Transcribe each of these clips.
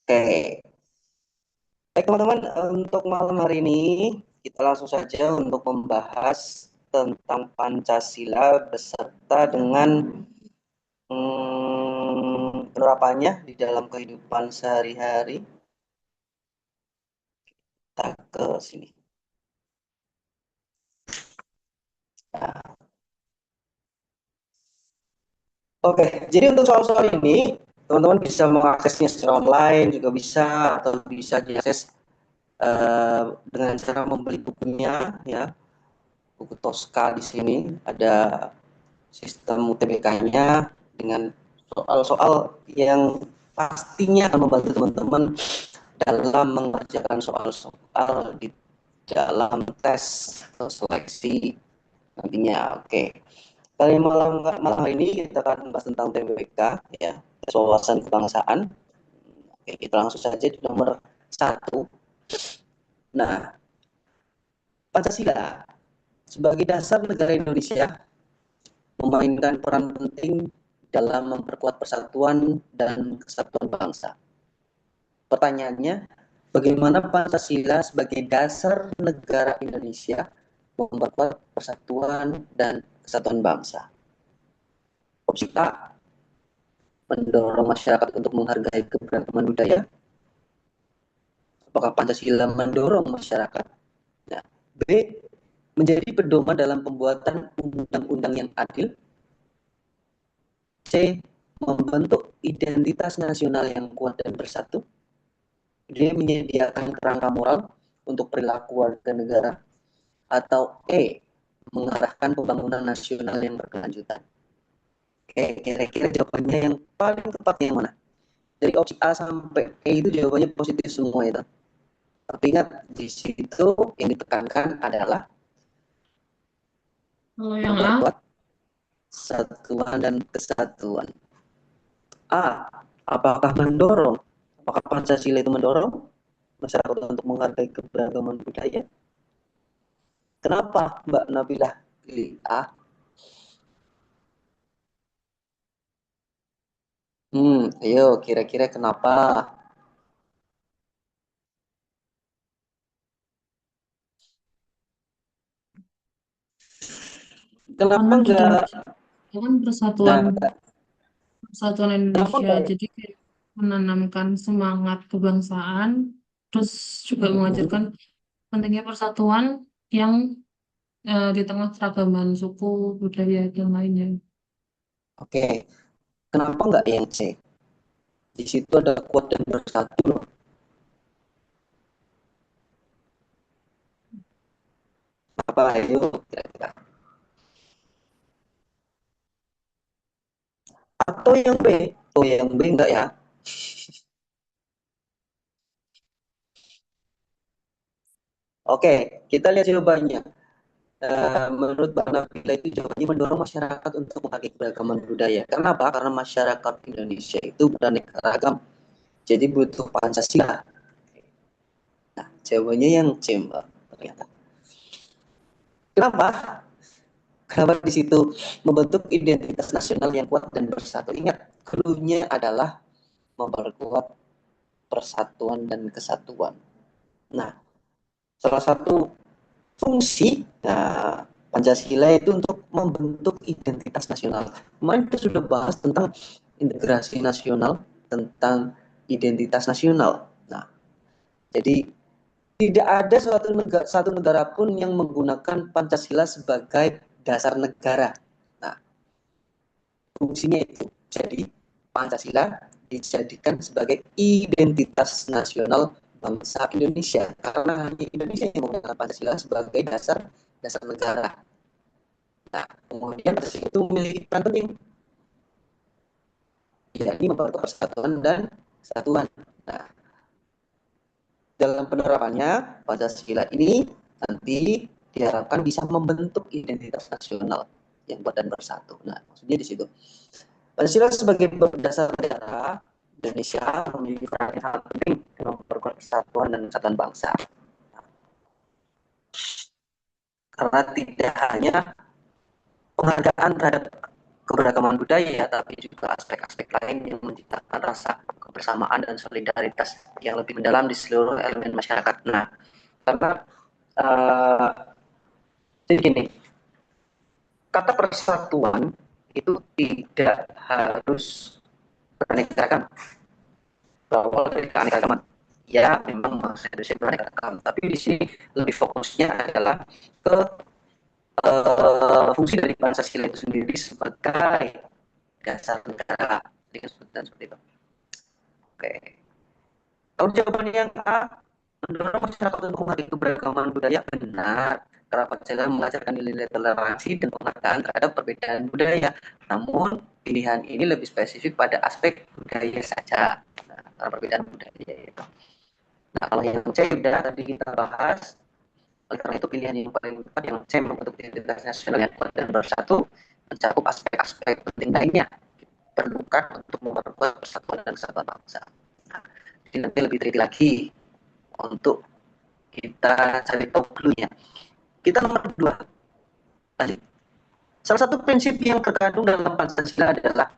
Oke, baik teman-teman, untuk malam hari ini kita langsung saja untuk membahas tentang Pancasila beserta dengan penerapannya di dalam kehidupan sehari-hari. Kita ke sini. Nah, oke, jadi untuk soal-soal ini teman-teman bisa mengaksesnya secara online juga bisa atau bisa diakses dengan cara membeli bukunya ya, buku Tosca di sini ada sistem UTBK-nya dengan soal-soal yang pastinya akan membantu teman-teman dalam mengerjakan soal-soal di dalam tes atau seleksi nantinya. Oke, kali malam malam hari ini kita akan membahas tentang TBK ya, tes wawasan kebangsaan. Oke, kita langsung saja di nomor satu. Nah, Pancasila sebagai dasar negara Indonesia memainkan peran penting dalam memperkuat persatuan dan kesatuan bangsa. Pertanyaannya, bagaimana Pancasila sebagai dasar negara Indonesia memperkuat persatuan dan kesatuan bangsa? Opsi A, mendorong masyarakat untuk menghargai keberagaman budaya. Apakah Pancasila mendorong masyarakat? Nah, B, menjadi pedoman dalam pembuatan undang-undang yang adil. C, membentuk identitas nasional yang kuat dan bersatu. D, menyediakan kerangka moral untuk perilaku warga negara. Atau E, mengarahkan pembangunan nasional yang berkelanjutan. Oke, kira-kira jawabannya yang paling tepat yang mana? Dari opsi A sampai E itu jawabannya positif semua itu. Tapi ingat, di situ yang ditekankan adalah Kalau yang A, memperkuat persatuan dan kesatuan. A, apakah mendorong? Apakah Pancasila itu mendorong masyarakat untuk menghargai keberagaman budaya? Kenapa Mbak Nabilah pilih A? Ayo kira-kira kenapa? Kenapa karena di dalam enggak? kan persatuan Nah, persatuan kenapa Indonesia, enggak? jadi kayak menanamkan semangat kebangsaan, terus juga mengajarkan pentingnya persatuan yang di tengah keragaman suku, budaya dan lainnya. Oke, kenapa enggak yang C? Di situ ada kuat dan bersatu loh. Apa ayo kira-kira? Atau yang B? Oh, yang B enggak ya? Oke, kita lihat jawabannya. Menurut Bang Nabila itu jawabannya mendorong masyarakat untuk menghargai keberagaman budaya. Kenapa? Karena masyarakat Indonesia itu beraneka ragam. Jadi butuh Pancasila. Nah, jawabannya yang C, Mbak. Ternyata. Kenapa? Kenapa di situ membentuk identitas nasional yang kuat dan bersatu. Ingat, clue-nya adalah memperkuat persatuan dan kesatuan. Nah, salah satu fungsi Pancasila itu untuk membentuk identitas nasional. Kemarin kita sudah bahas tentang integrasi nasional, tentang identitas nasional. Nah, jadi tidak ada satu negara pun yang menggunakan Pancasila sebagai dasar negara. Nah, fungsinya itu. Jadi Pancasila dijadikan sebagai identitas nasional bangsa Indonesia karena hanya Indonesia yang menggunakan Pancasila sebagai dasar dasar negara. Nah, kemudian Pancasila itu memiliki peran penting, yakni memperkuat persatuan dan kesatuan. Nah, dalam penerapannya Pancasila ini nanti diharapkan bisa membentuk identitas nasional yang kuat dan bersatu. Nah, maksudnya di situ. Pancasila sebagai dasar negara Indonesia memiliki peran yang sangat penting dalam memperkuat persatuan dan kesatuan bangsa. Karena tidak hanya penghargaan terhadap keberagaman budaya, tapi juga aspek-aspek lain yang menciptakan rasa kebersamaan dan solidaritas yang lebih mendalam di seluruh elemen masyarakat. Nah, karena jadi gini, kata persatuan itu tidak harus keanekaragaman. Berawal dari keanekaragaman. Ya, memang bangsa Indonesia beraneka tapi di sini lebih fokusnya adalah ke fungsi dari Pancasila itu sendiri sebagai dasar negara. Seperti itu. Oke. Kalau jawabannya yang A, mendorong masyarakat untuk menghargai keberagaman budaya, benar. Karena Pancasila mengajarkan nilai toleransi dan penghargaan terhadap perbedaan budaya. Namun, pilihan ini lebih spesifik pada aspek budaya saja. Nah, perbedaan budaya itu. Nah, kalau yang C sudah tadi kita bahas, oleh karena itu pilihan yang paling tepat yang C membentuk identitas nasional yang kuat dan bersatu, mencakup aspek-aspek penting lainnya diperlukan untuk memperkuat persatuan dan kesatuan bangsa. Nah, jadi nanti lebih teliti lagi untuk kita cari tahu dulunya. Kita nomor 2. Lanjut. Salah satu prinsip yang terkandung dalam Pancasila adalah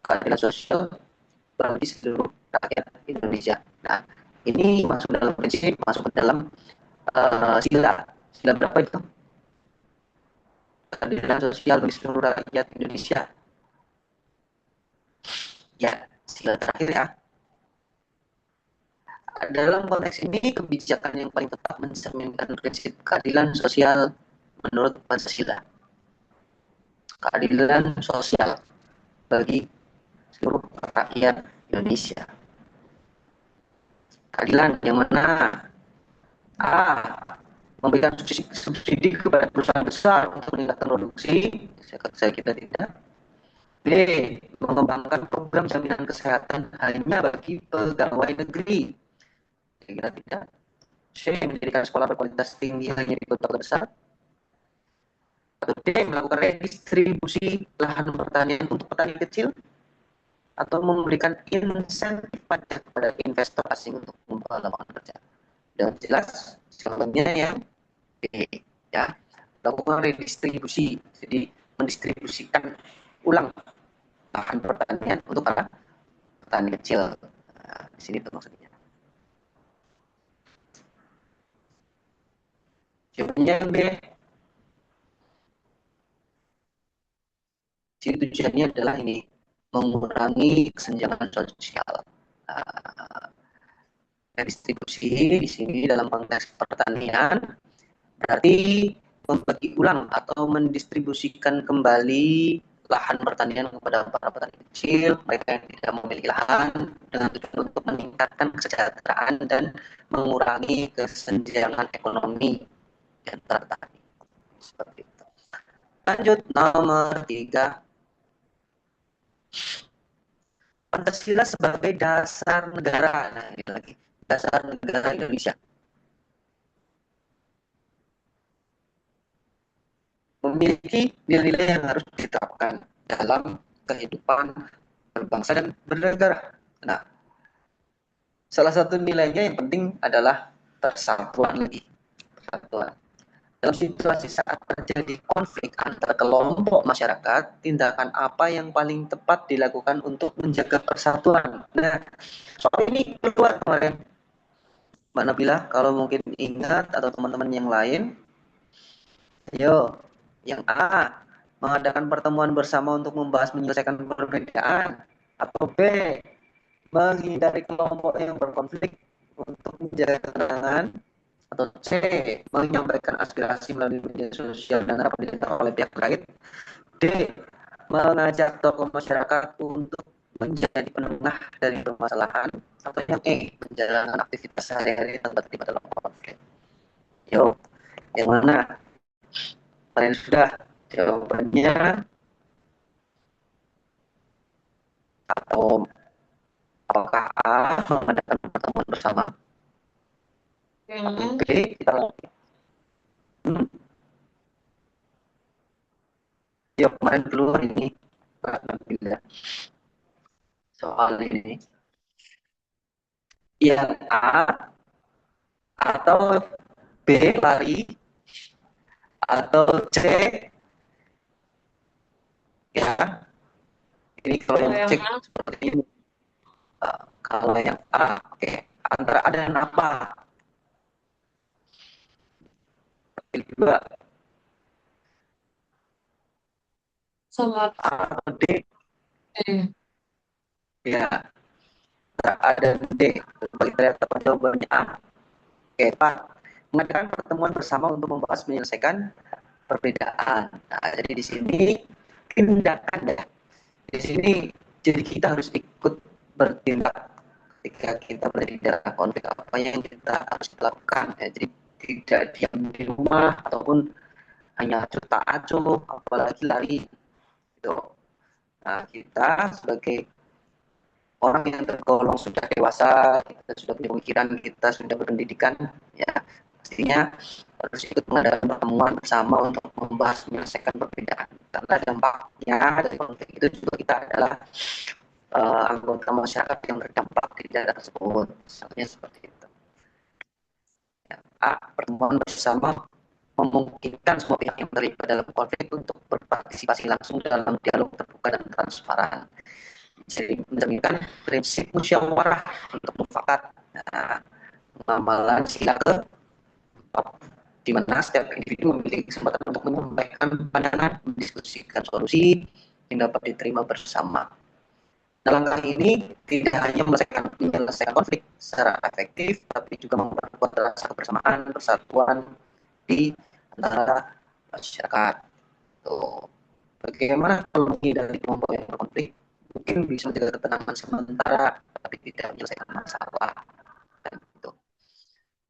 keadilan sosial bagi seluruh rakyat Indonesia. Nah, ini masuk dalam prinsip, masuk ke dalam sila. Sila berapa itu? Keadilan sosial bagi seluruh rakyat Indonesia. Ya, sila terakhir ya. Dalam konteks ini, kebijakan yang paling tepat mencerminkan prinsip keadilan sosial menurut Pancasila. Keadilan sosial bagi seluruh rakyat Indonesia. Keadilan yang mana? A. Memberikan subsidi kepada perusahaan besar untuk meningkatkan produksi, saya kira tidak. B. Mengembangkan program jaminan kesehatan hanya bagi pegawai negeri, saya kira tidak. C. Menjadikan sekolah berkualitas tinggi hanya di kota besar. Atau D. Melakukan redistribusi lahan pertanian untuk petani kecil, atau memberikan insentif pajak kepada investor asing untuk membuka lapangan kerja. Dan jelas jawabannya yang B, ya, lakukan redistribusi, jadi mendistribusikan ulang lahan pertanian untuk para petani kecil. Nah, di sini itu maksudnya. Jawabannya yang B. Jadi tujuannya adalah ini, mengurangi kesenjangan sosial. Nah, redistribusi di sini dalam konteks pertanian berarti membagi ulang atau mendistribusikan kembali lahan pertanian kepada para petani kecil, mereka yang tidak memiliki lahan, dengan tujuan untuk meningkatkan kesejahteraan dan mengurangi kesenjangan ekonomi antara petani. Seperti itu. Lanjut nomor 3. Pancasila sebagai dasar negara. Nah, ini lagi. Dasar negara Indonesia. Memiliki nilai-nilai yang harus diterapkan dalam kehidupan berbangsa dan bernegara. Nah, salah satu nilainya yang penting adalah persatuan lagi. Persatuan. Dalam situasi saat terjadi konflik antar kelompok masyarakat, tindakan apa yang paling tepat dilakukan untuk menjaga persatuan? Nah, soal ini keluar kemarin, Mbak Nabila, kalau mungkin ingat atau teman-teman yang lain, yo, yang A, mengadakan pertemuan bersama untuk membahas menyelesaikan perbedaan, atau B, menghindari kelompok yang berkonflik untuk menjaga ketenangan, atau C, menyampaikan aspirasi melalui media sosial dan rapat digital oleh pihak terkait. D, mengajak tokoh masyarakat untuk menjadi penengah dari permasalahan. Atau yang E, menjalankan aktivitas sehari-hari tanpa terlibat dalam konflik. Yo, yang mana? Kalian sudah jawabannya, atau apakah A, mengadakan pertemuan bersama? Atau B, kita lagi. Ya, kemarin keluar ini soal ini. Yang A atau B, lari, atau C, ya, ini kalau yang cek seperti ini, Kalau yang A, oke. Antara A dan apa? Pilih dua. Sama A atau D? D. Ya, antara A dan D. Bagi ternyata jawabannya A. Oke, Pak. Mengadakan pertemuan bersama untuk membahas menyelesaikan perbedaan. Nah, jadi di sini tindakan ya. Di sini jadi kita harus ikut bertindak ketika kita berada di dalam konflik, apa yang kita harus lakukan ya. Jadi tidak diam di rumah ataupun hanya acuh acuh apalagi lari gitu. Nah, kita sebagai orang yang tergolong sudah dewasa, kita sudah punya pemikiran, kita sudah berpendidikan, ya pastinya harus ikut mengadakan pertemuan bersama untuk membahas menyelesaikan perbedaan. Karena dampaknya dari konflik itu juga kita adalah anggota masyarakat yang terdampak di daerah tersebut. Misalnya seperti itu. Ya, pertemuan bersama memungkinkan semua pihak yang terlibat dalam konflik untuk berpartisipasi langsung dalam dialog terbuka dan transparan. Jadi mencerminkan prinsip musyawarah untuk mufakat. Nah, pengamalan sila ke di mana setiap individu memiliki kesempatan untuk menyampaikan pandangan, mendiskusikan solusi yang dapat diterima bersama. Nah, langkah ini tidak hanya menyelesaikan konflik secara efektif, tapi juga memperkuat rasa kebersamaan, persatuan di antara masyarakat. Tuh. Bagaimana kalau menghindari kelompok yang berkonflik? Mungkin bisa menjaga ketenangan sementara, tapi tidak menyelesaikan masalah. Dan itu.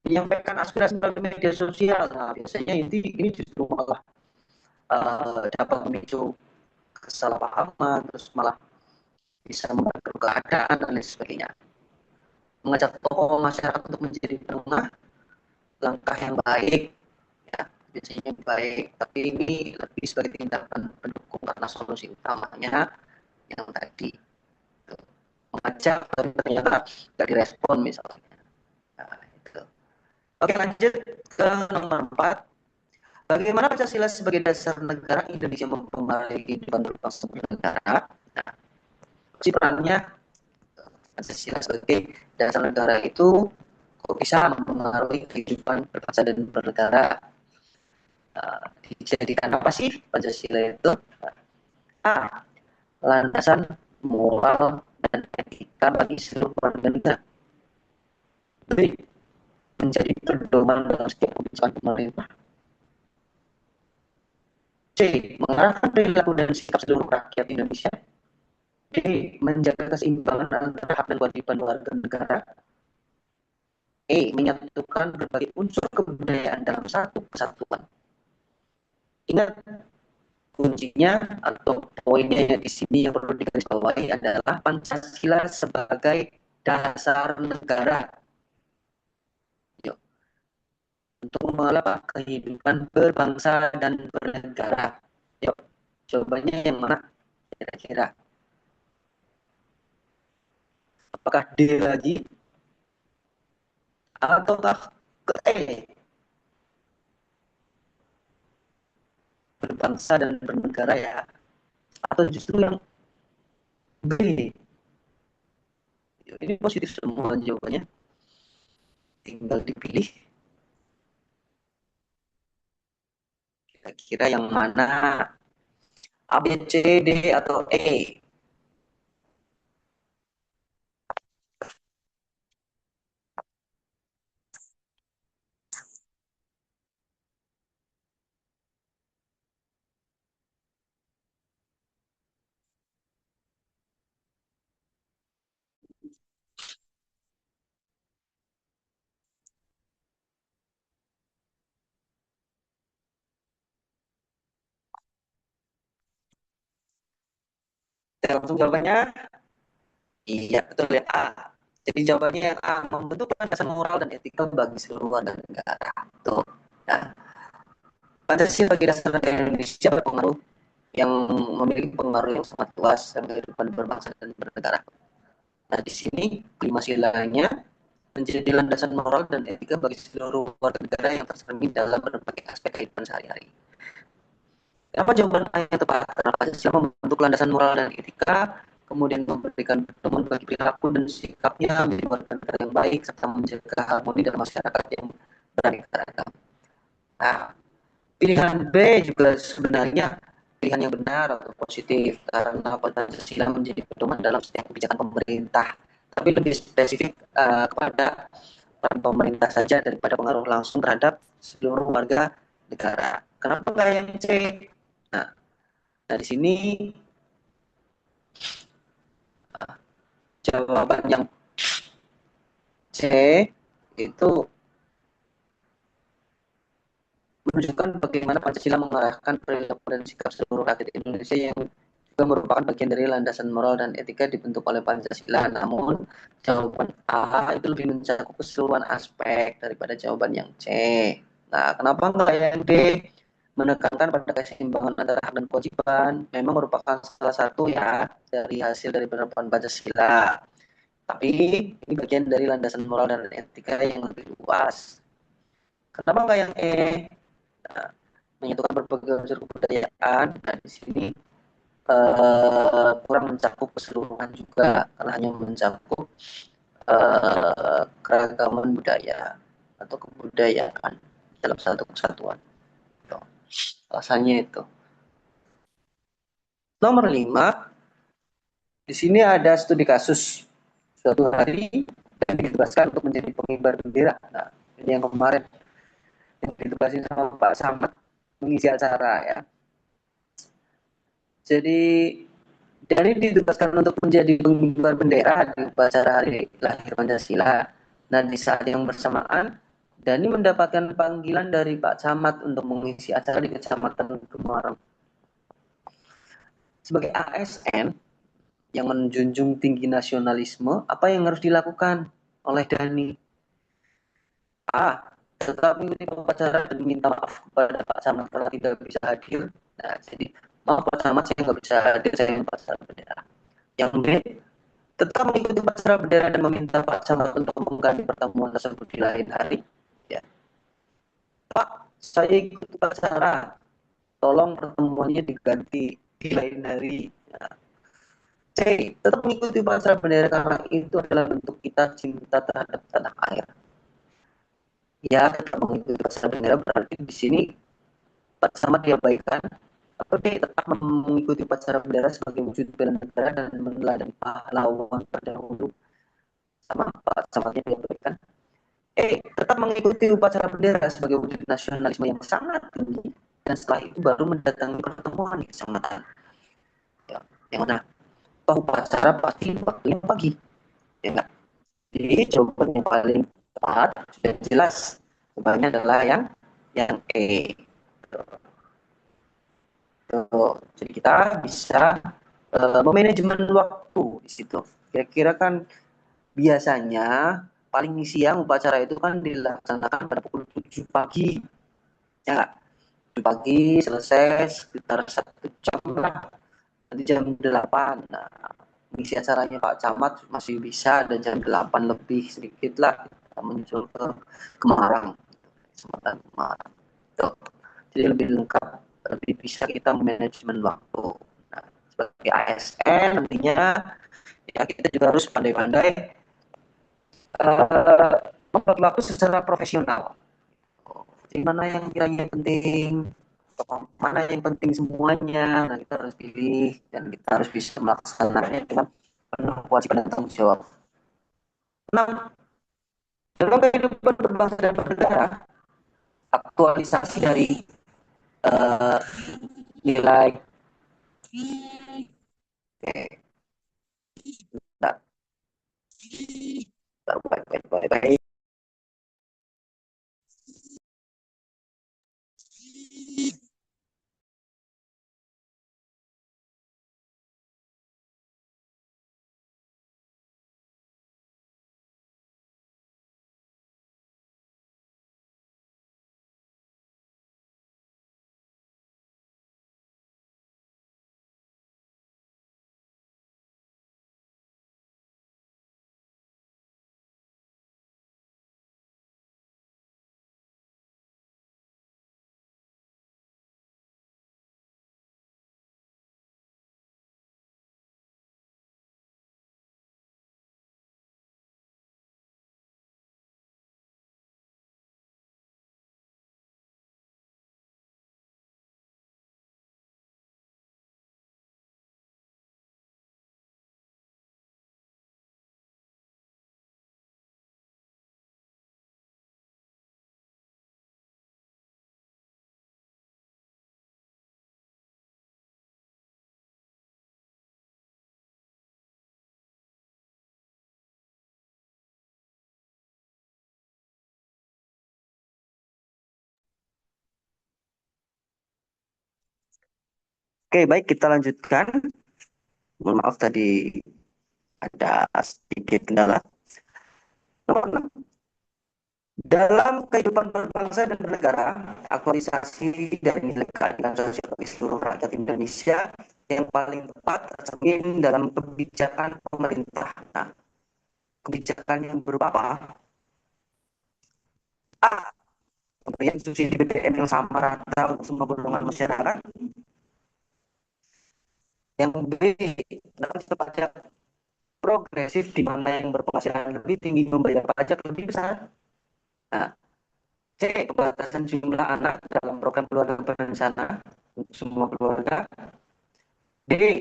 Menyampaikan aspirasi melalui media sosial, nah biasanya ini justru malah dapat memicu kesalahpahaman, terus malah bisa memperkeruh keadaan dan lain sebagainya. Mengajak tokoh masyarakat untuk menjadi penengah, langkah yang baik, ya biasanya baik, tapi ini lebih sebagai tindakan pendukung karena solusi utamanya yang tadi mengajak tapi ternyata tidak direspon misalnya. Nah, itu. Oke, lanjut ke nomor 4. Bagaimana Pancasila sebagai dasar negara Indonesia mempengaruhi kehidupan berbangsa bernegara? Nah, perannya Pancasila sebagai dasar negara itu kok bisa mempengaruhi kehidupan berbangsa dan bernegara? Dijadikan apa sih Pancasila itu? A. Landasan moral dan etika bagi seluruh warga negara. B. Menjadi pedoman dalam setiap keputusan pemerintah. C. Mengarahkan perilaku dan sikap seluruh rakyat Indonesia. D. Menjaga keseimbangan antara hak dan kewajiban warga negara. E. Menyatukan berbagai unsur kebudayaan dalam satu kesatuan. Ingat, kuncinya atau poinnya yang di sini yang perlu digarisbawahi adalah Pancasila sebagai dasar negara. Yuk. Untuk mengelola kehidupan berbangsa dan bernegara. Yuk, jawabannya yang mana kira-kira? Apakah D lagi ataukah ke E, berbangsa dan bernegara ya, atau justru yang B? Ini positif semua jawabannya, tinggal dipilih kira-kira yang mana, A, B, C, D, atau E. Kita langsung jawabannya, iya betul ya A. Jadi jawabannya yang A, membentuk landasan moral dan etika bagi seluruh warga negara. Tuh. Nah, Pancasila sebagai dasar negara Indonesia berpengaruh yang memiliki pengaruh yang sangat luas dalam kehidupan berbangsa dan bernegara. Nah, di sini kelima silanya menjadi landasan moral dan etika bagi seluruh warga negara yang tercermin dalam berbagai aspek kehidupan sehari-hari. Apa jawaban A yang tepat? Karena Pancasila membentuk landasan moral dan etika kemudian memberikan pedoman bagi perilaku dan sikapnya menjadi warga negara yang baik, serta menjaga harmoni dalam masyarakat yang beraneka ragam. Nah, pilihan B juga sebenarnya pilihan yang benar atau positif karena Pancasila menjadi pedoman dalam setiap kebijakan pemerintah. Tapi lebih spesifik kepada peran pemerintah saja daripada pengaruh langsung terhadap seluruh warga negara. Kenapa nggak yang C? Nah, nah di sini jawaban yang C itu menunjukkan bagaimana Pancasila mengarahkan perilaku dan sikap seluruh rakyat Indonesia yang juga merupakan bagian dari landasan moral dan etika dibentuk oleh Pancasila. Namun, jawaban A itu lebih mencakup keseluruhan aspek daripada jawaban yang C. Nah, kenapa enggak yang D? Menekankan pada keseimbangan antara hak dan kewajiban memang merupakan salah satu ya dari hasil dari penerapan Pancasila. Tapi ini bagian dari landasan moral dan etika yang lebih luas. Kenapa enggak yang E? Nah, menyatukan berbagai unsur kebudayaan. Nah, di sini kurang mencakup keseluruhan juga, karena hanya mencakup keragaman budaya atau kebudayaan dalam satu kesatuan. Gitu. Alasannya itu. Nomor 5, di sini ada studi kasus. Suatu hari dan ditugaskan untuk menjadi pengibar bendera. Nah, ini yang kemarin yang ditugasin sama Pak Samad mengisi acara ya. Jadi Dani ditugaskan untuk menjadi pengibar bendera di upacara hari lahir Pancasila. Nah, di saat yang bersamaan, Dani mendapatkan panggilan dari Pak Camat untuk mengisi acara di Kecamatan Gemarang. Sebagai ASN yang menjunjung tinggi nasionalisme, apa yang harus dilakukan oleh Dani? A. Tetap mengikuti upacara dan minta maaf kepada Pak Camat kalau tidak bisa hadir. Nah, jadi maaf Pak Camat, saya nggak bisa hadir, saya ingin upacara bendera. Yang B, tetap mengikuti upacara bendera dan meminta Pak Camat untuk mengganti pertemuan tersebut di lain hari. Ya. Pak, saya ikut upacara, tolong pertemuannya diganti di lain hari. Ya. C, tetap mengikuti upacara bendera karena itu adalah bentuk kita cinta terhadap tanah air. Ya, tetap mengikuti upacara bendera berarti di sini Pak Camat diabaikan. Tapi tetap mengikuti upacara bendera sebagai wujud bela negara dan meneladani pahlawan terdahulu sama Pak Camatnya diabaikan. Tetap mengikuti upacara bendera sebagai wujud nasionalisme yang sangat tinggi dan setelah itu baru mendatangi pertemuan di kecamatan. Ya, yang mana upacara pasti waktunya pagi, ya enggak? Jadi jawaban yang paling tepat sudah jelas, jawabannya adalah yang E. Tuh. Jadi kita bisa memanajemen waktu di situ. Kira-kira kan biasanya paling siang upacara itu kan dilaksanakan pada pukul 7 pagi. Ya nggak? 7 pagi selesai sekitar 1 jam lah. Nanti jam 8. Nah, mengisi acaranya Pak Camat masih bisa dan jam 8 lebih sedikit lah kita menyusul ke Kemarang. Kesempatan Kemarang. Tuh. Jadi lebih lengkap, lebih bisa kita manajemen waktu. Nah, sebagai ASN nantinya ya kita juga harus pandai-pandai membuat waktu secara profesional. Jadi mana yang kiranya penting, mana yang penting semuanya, nah kita harus pilih dan kita harus bisa melaksanakannya dengan penuh kewajiban dan tanggung jawab. Nah, dalam kehidupan berbangsa dan bernegara, aktualisasi dari uh, nilai okay. Nah, baik. Oke, baik kita lanjutkan. Mohon maaf tadi ada sedikit kendala. Nomor 6. Dalam kehidupan berbangsa dan bernegara, aktualisasi dan nilai keadilan sosial bagi seluruh rakyat Indonesia yang paling tepat tercermin dalam kebijakan pemerintah. Nah, kebijakan yang berupa apa? A. Pemberian subsidi BBM yang sama rata untuk semua golongan masyarakat. Yang B. Dalam sistem pajak progresif di mana yang berpenghasilan lebih tinggi membayar pajak lebih besar. Nah, C. Pembatasan jumlah anak dalam program keluarga berencana untuk semua keluarga. D.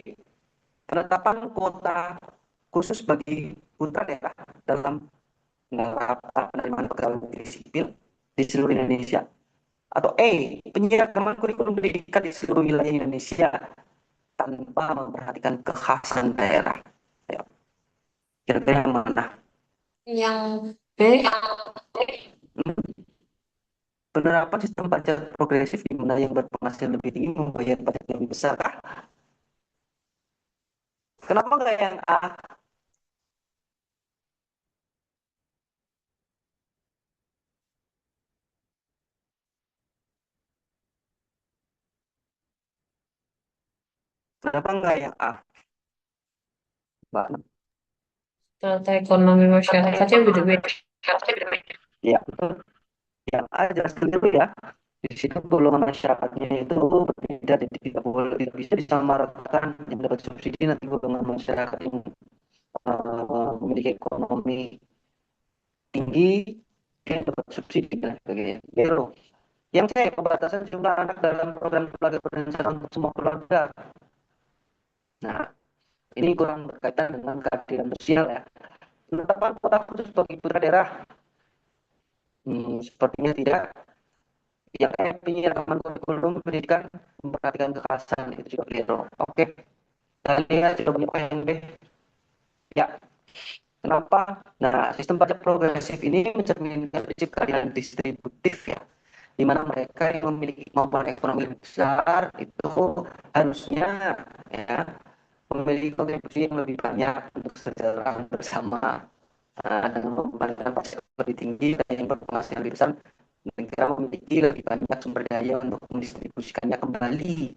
Penetapan kuota khusus bagi putra daerah dalam penerimaan pegawai negeri sipil di seluruh Indonesia. Atau E. Penyeragaman kurikulum pendidikan di seluruh wilayah Indonesia tanpa memperhatikan kekhasan daerah. Ayo, kira-kira yang mana? Yang B. Penerapan sistem pajak progresif di mana yang berpenghasilan lebih tinggi membayar pajak lebih besar kah? Kenapa nggak yang A? Kenapa nggak yang A, Mbak? Data ekonomi masyarakatnya beda-beda. Ya, betul. Yang A jelaskan dulu ya. Di situ golongan masyarakatnya itu berbeda, tidak bisa disamaratakan yang dapat subsidi nanti golongan masyarakat yang memiliki ekonomi tinggi dia dapat subsidi dan sebagainya. Gitu. Yang saya pembatasan jumlah anak dalam program keluarga berencana untuk semua keluarga. Nah, ini kurang berkaitan dengan keadilan sosial ya. Penetapan kuota khusus bagi putra daerah, sepertinya tidak. Yang penyiraman kurikulum pendidikan memperhatikan kekhasan itu juga keliru. Oke, kita lihat coba yang B. Ya, kenapa? Nah, sistem pajak progresif ini mencerminkan prinsip keadilan distributif ya, di mana mereka yang memiliki kemampuan ekonomi lebih besar itu harusnya ya memiliki kontribusi yang lebih banyak untuk kesejahteraan bersama. Nah, dengan membayar pajak lebih tinggi dan yang berpenghasilan lebih besar, negara memiliki lebih banyak sumber daya untuk mendistribusikannya kembali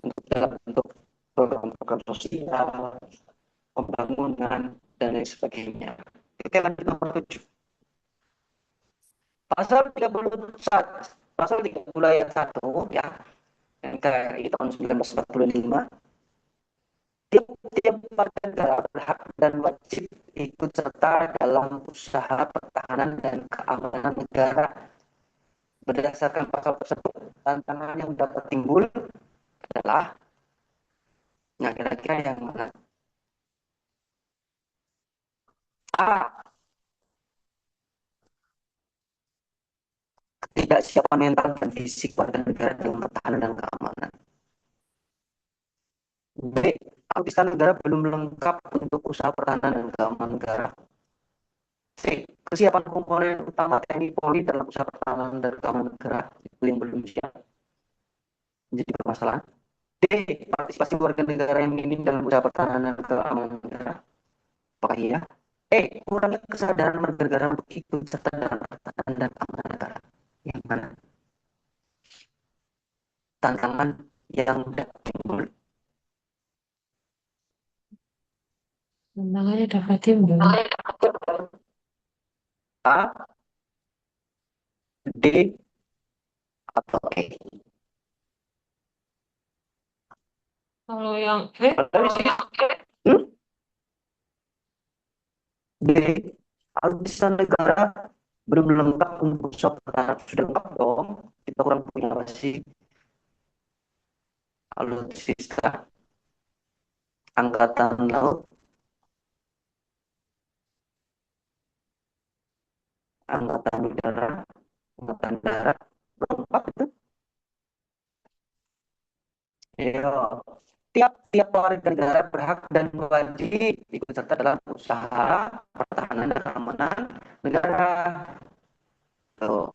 untuk dalam bentuk program-program sosial, pembangunan, dan lain sebagainya. Oke, lanjut nomor 7. Pasal 31, pasal 30 ayat 1 ya, NKRI tahun 1945, tiap-tiap warga negara berhak dan wajib ikut serta dalam usaha pertahanan dan keamanan negara. Berdasarkan pasal tersebut, tantangan yang dapat timbul adalah, nah kira-kira yang mana? A. Ketidaksiapan mental dan fisik warga negara dalam pertahanan dan keamanan. B. Alutsista negara belum lengkap untuk usaha pertahanan dan keamanan negara. C. Kesiapan komponen utama TNI Polri dalam usaha pertahanan dan keamanan negara itu yang belum siap menjadi permasalahan. D. Partisipasi warga negara yang minim dalam usaha pertahanan dan keamanan negara. Apakah iya? E. Kurangnya kesadaran warga negara untuk ikut serta dalam pertahanan dan keamanan negara. Yang mana? Tantangan yang dapat timbul. Tantangannya dapat timbul. A, D, atau E. Kalau yang B, Hmm? D. Alutsista negara belum lengkap untuk usaha pertahanan. Sudah lengkap dong. Kita kurang punya apa sih? Alutsista angkatan laut, angkatan udara, angkatan darat, belum lengkap itu. Ya, tiap-tiap warga negara berhak dan wajib ikut serta dalam usaha pertahanan dan keamanan negara. Tuh,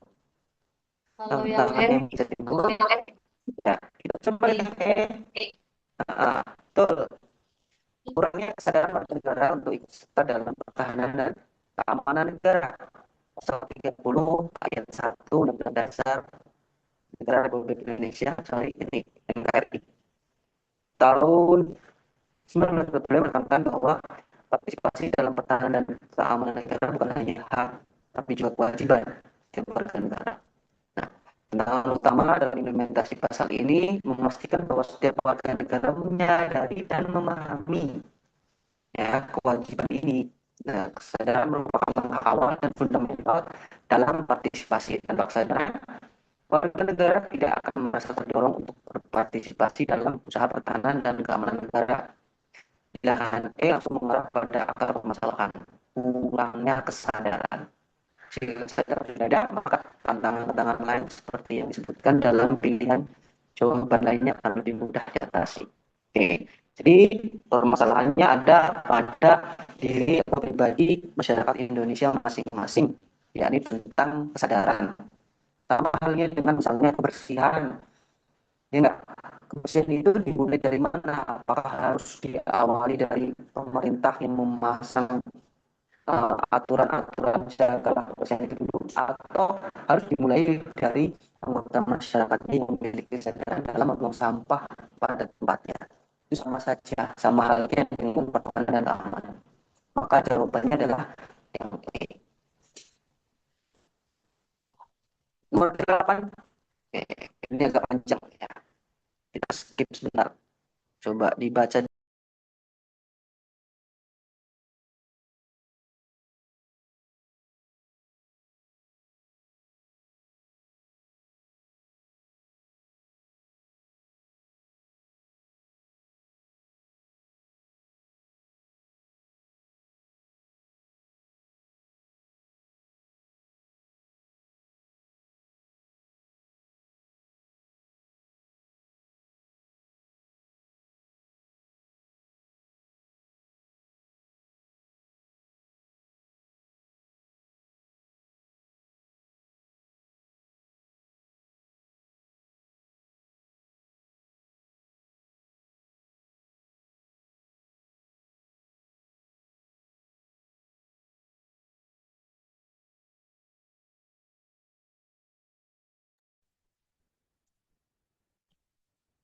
kalau yang tantangan M, yang bisa timbul. Ya, kita sebagai betul kurangnya kesadaran warga negara untuk ikut serta dalam pertahanan dan keamanan negara. Pasal 30 ayat 1 Undang-Undang Dasar Negara Republik Indonesia, sorry ini NKRI tahun 1945 menekankan bahwa partisipasi dalam pertahanan dan keamanan negara bukan hanya hak, tapi juga kewajiban setiap warga negara. Nah, tantangan utama dalam implementasi pasal ini memastikan bahwa setiap warga negara menyadari dan memahami ya kewajiban ini. Nah, kesadaran merupakan langkah awal dan fundamental dalam partisipasi dan pelaksanaan. Warga negara tidak akan merasa terdorong untuk berpartisipasi dalam usaha pertahanan dan keamanan negara bila langsung mengarah pada akar permasalahan, kurangnya kesadaran. Jika kesadaran sudah ada, maka tantangan-tantangan lain seperti yang disebutkan dalam pilihan jawaban lainnya akan lebih mudah diatasi. Oke, jadi permasalahannya ada pada diri atau pribadi masyarakat Indonesia masing-masing, yakni tentang kesadaran. Sama halnya dengan misalnya kebersihan, ya enggak? Kebersihan itu dimulai dari mana? Apakah harus diawali dari pemerintah yang memasang aturan-aturan jaga kebersihan itu dulu, atau harus dimulai dari anggota masyarakat yang memiliki kesadaran dalam membuang sampah pada tempatnya? Itu sama saja, sama halnya dengan pertahanan dan keamanan. Maka jawabannya adalah yang A. Nomor 8, ini agak panjang ya. Kita skip sebentar. Coba dibaca.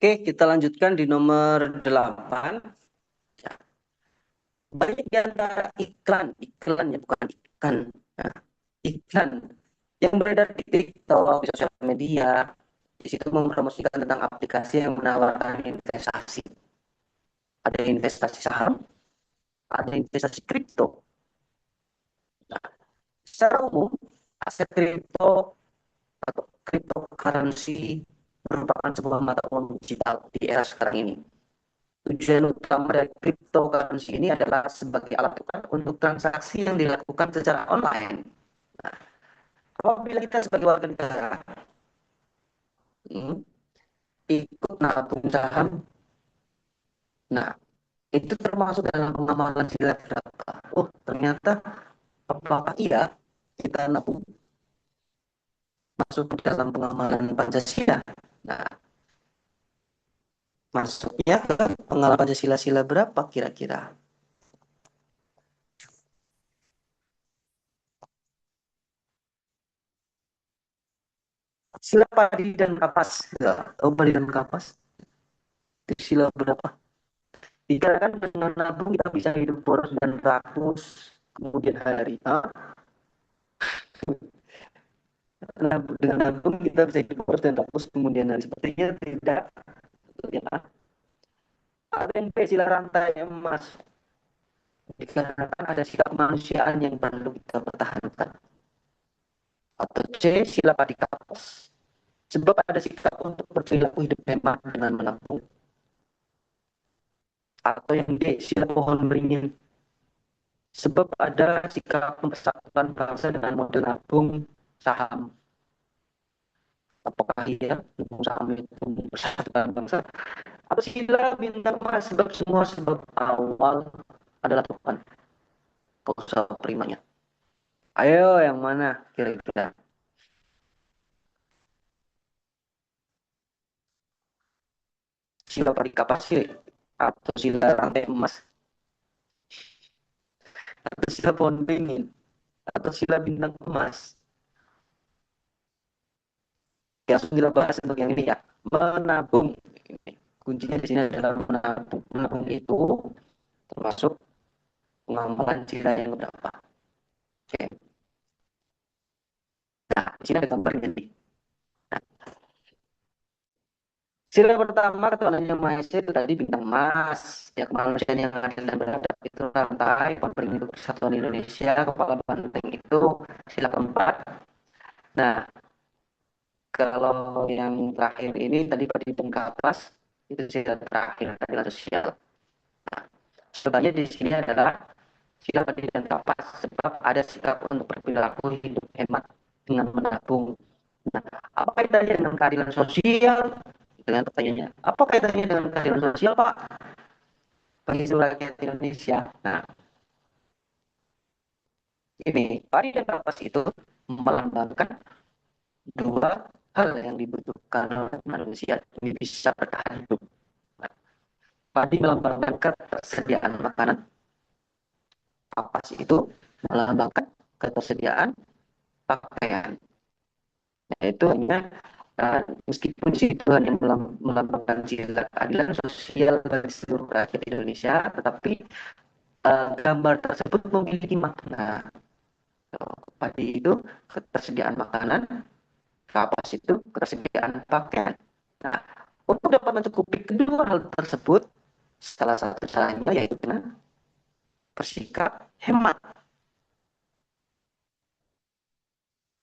Oke, kita lanjutkan di nomor 8. Banyak di antara iklan ya bukan ikan. Nah, iklan yang beredar di TikTok, di sosial media, di situ mempromosikan tentang aplikasi yang menawarkan investasi. Ada investasi saham, ada investasi kripto. Nah, secara umum, aset kripto atau cryptocurrency merupakan sebuah mata uang digital di era sekarang ini. Tujuan utama dari cryptocurrency ini adalah sebagai alat tukar untuk transaksi yang dilakukan secara online. Nah, apabila kita sebagai warga negara hmm, ikut nabung saham, nah itu termasuk dalam pengamalan sila berapa? Oh, ternyata apakah iya kita nabung masuk dalam pengamalan Pancasila? Nah, masuknya ke pengamalan Pancasila berapa kira-kira? Sila padi dan kapas. Ya, tahu padi dan kapas? Itu sila berapa? Dikarenakan dengan nabung kita bisa hidup boros dan rakus kemudian hari. Dengan nabung kita bisa hidup boros dan rakus kemudian hari. Sepertinya tidak. Ya. ATNP sila rantai emas. Dikarenakan ada sikap kemanusiaan yang perlu kita pertahankan. Atau C sila padi kapas. Sebab ada sikap untuk berperilaku hidup hemat dengan menabung. Atau yang D sila pohon beringin. Sebab ada sikap persatuan bangsa dengan model nabung saham. Apakah iya saham itu persatuan bangsa? Atau sila bintang mas sebab semua sebab awal adalah Tuhan. Kau usah primanya. Ayo yang mana kira-kira? sila Parika Pasir atau sila rantai emas atau sila pohon beringin atau sila bintang emas. Ya, sudah bahas untuk yang ini ya. Menabung. Kuncinya di sini adalah menabung. Menabung itu termasuk pengamalan sila yang berapa. Oke. Nah, di sini ada gambarnya nih. Nah, sila pertama ketuhanan yang Maha Esa itu tadi bintang emas. Ya, kemanusiaan yang adil dan beradab itu rantai pemberi hidup persatuan Indonesia. Kepala banteng itu sila keempat. Nah, kalau yang terakhir ini tadi pada Kapas itu sila terakhir keadilan sosial. Nah, sebenarnya di sini adalah sila tadi dan kapas sebab ada sikap untuk berperilaku hidup hemat dengan menabung. Nah, apa kaitannya dengan keadilan sosial? Dengan pertanyaannya, apa kaitannya dengan keadilan sosial, Pak? Bagi seluruh rakyat Indonesia. Nah, ini padi dan kapas itu melambangkan dua hal yang dibutuhkan oleh manusia ini bisa bertahan hidup. Nah, padi melambangkan ketersediaan makanan, kapas itu melambangkan ketersediaan pakaian. Nah, itu hanya meskipun itu hanya melambangkan sila keadilan sosial bagi seluruh rakyat Indonesia, tetapi gambar tersebut memiliki makna. Padi itu ketersediaan makanan, kapas itu ketersediaan pakaian. Nah, untuk dapat mencukupi kedua hal tersebut, salah satu caranya yaitu dengan bersikap hemat.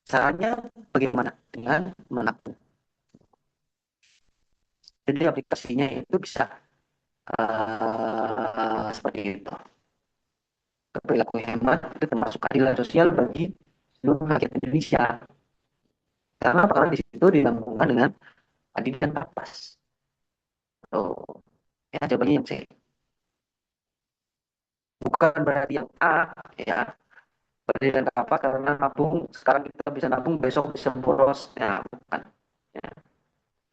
Caranya bagaimana? Dengan menabung. Jadi aplikasinya itu bisa seperti itu. Perilaku hemat itu termasuk keadilan sosial bagi seluruh rakyat Indonesia. Karena di situ dilambungkan dengan adil dan kapas. Oh, ya jawabannya yang C. Bukan berarti yang A, ya. Adil dan kapas karena nabung, sekarang kita bisa nabung, besok bisa boros. Ya, bukan. Ya.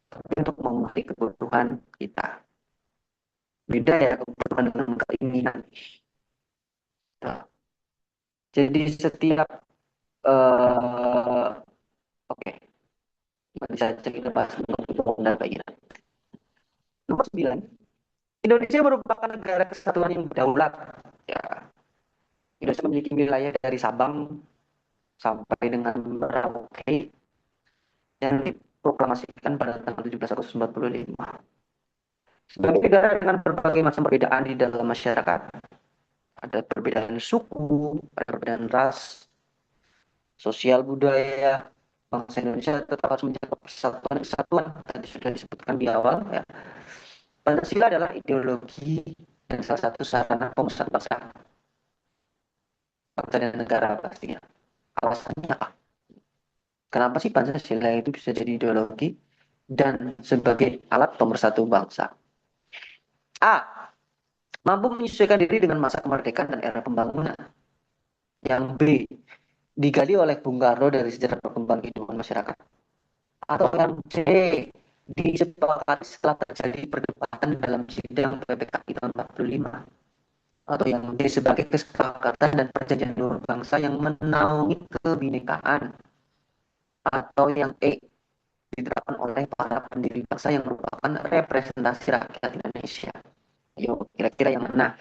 Tapi untuk memenuhi kebutuhan kita. Beda ya kebutuhan dengan keinginan. Nah, jadi setiap oke, okay. Bisa kita bahas untuk dan keinginan. Nomor 9, Indonesia merupakan negara kesatuan yang berdaulat. Ya, Indonesia memiliki wilayah dari Sabang sampai dengan Merauke yang diproklamasikan pada tanggal 17 Agustus 1945. Sebagai negara dengan berbagai macam perbedaan di dalam masyarakat, ada perbedaan suku, ada perbedaan ras, sosial, budaya, bangsa Indonesia tetap harus menjaga persatuan dan kesatuan. Tadi sudah disebutkan di awal. Ya. Pancasila adalah ideologi dan salah satu sarana pemersatu bangsa, bangsa dan negara pastinya. Alasannya apa? Kenapa sih Pancasila itu bisa jadi ideologi dan sebagai alat pemersatu bangsa? A. Mampu menyesuaikan diri dengan masa kemerdekaan dan era pembangunan. Yang B. Digali oleh Bung Karno dari sejarah perkembangan kehidupan masyarakat. Atau yang C. Disepakati setelah terjadi perdebatan dalam sidang PPKI tahun 45. Atau yang D. Sebagai kesepakatan dan perjanjian luar bangsa yang menaungi kebinekaan. Atau yang E. Diterapkan oleh para pendiri bangsa yang merupakan representasi rakyat Indonesia. Ayo, kira-kira yang mana?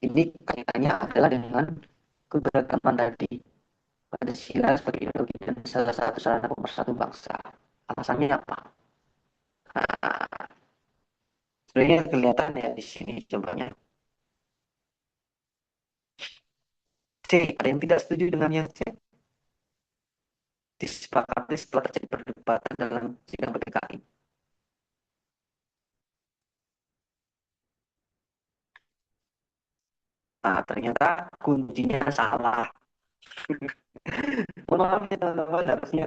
Ini kaitannya adalah dengan keberagaman tadi. Pancasila sebagai ideologi dan salah satu sarana pemersatu bangsa. Alasannya apa? Nah, sebenarnya kelihatan ya di sini contohnya. C, ada yang tidak setuju dengan yang C? Disepakati setelah terjadi perdebatan dalam sidang PPKI. Nah, ternyata kuncinya salah. Mohon maaf ya teman-teman, harusnya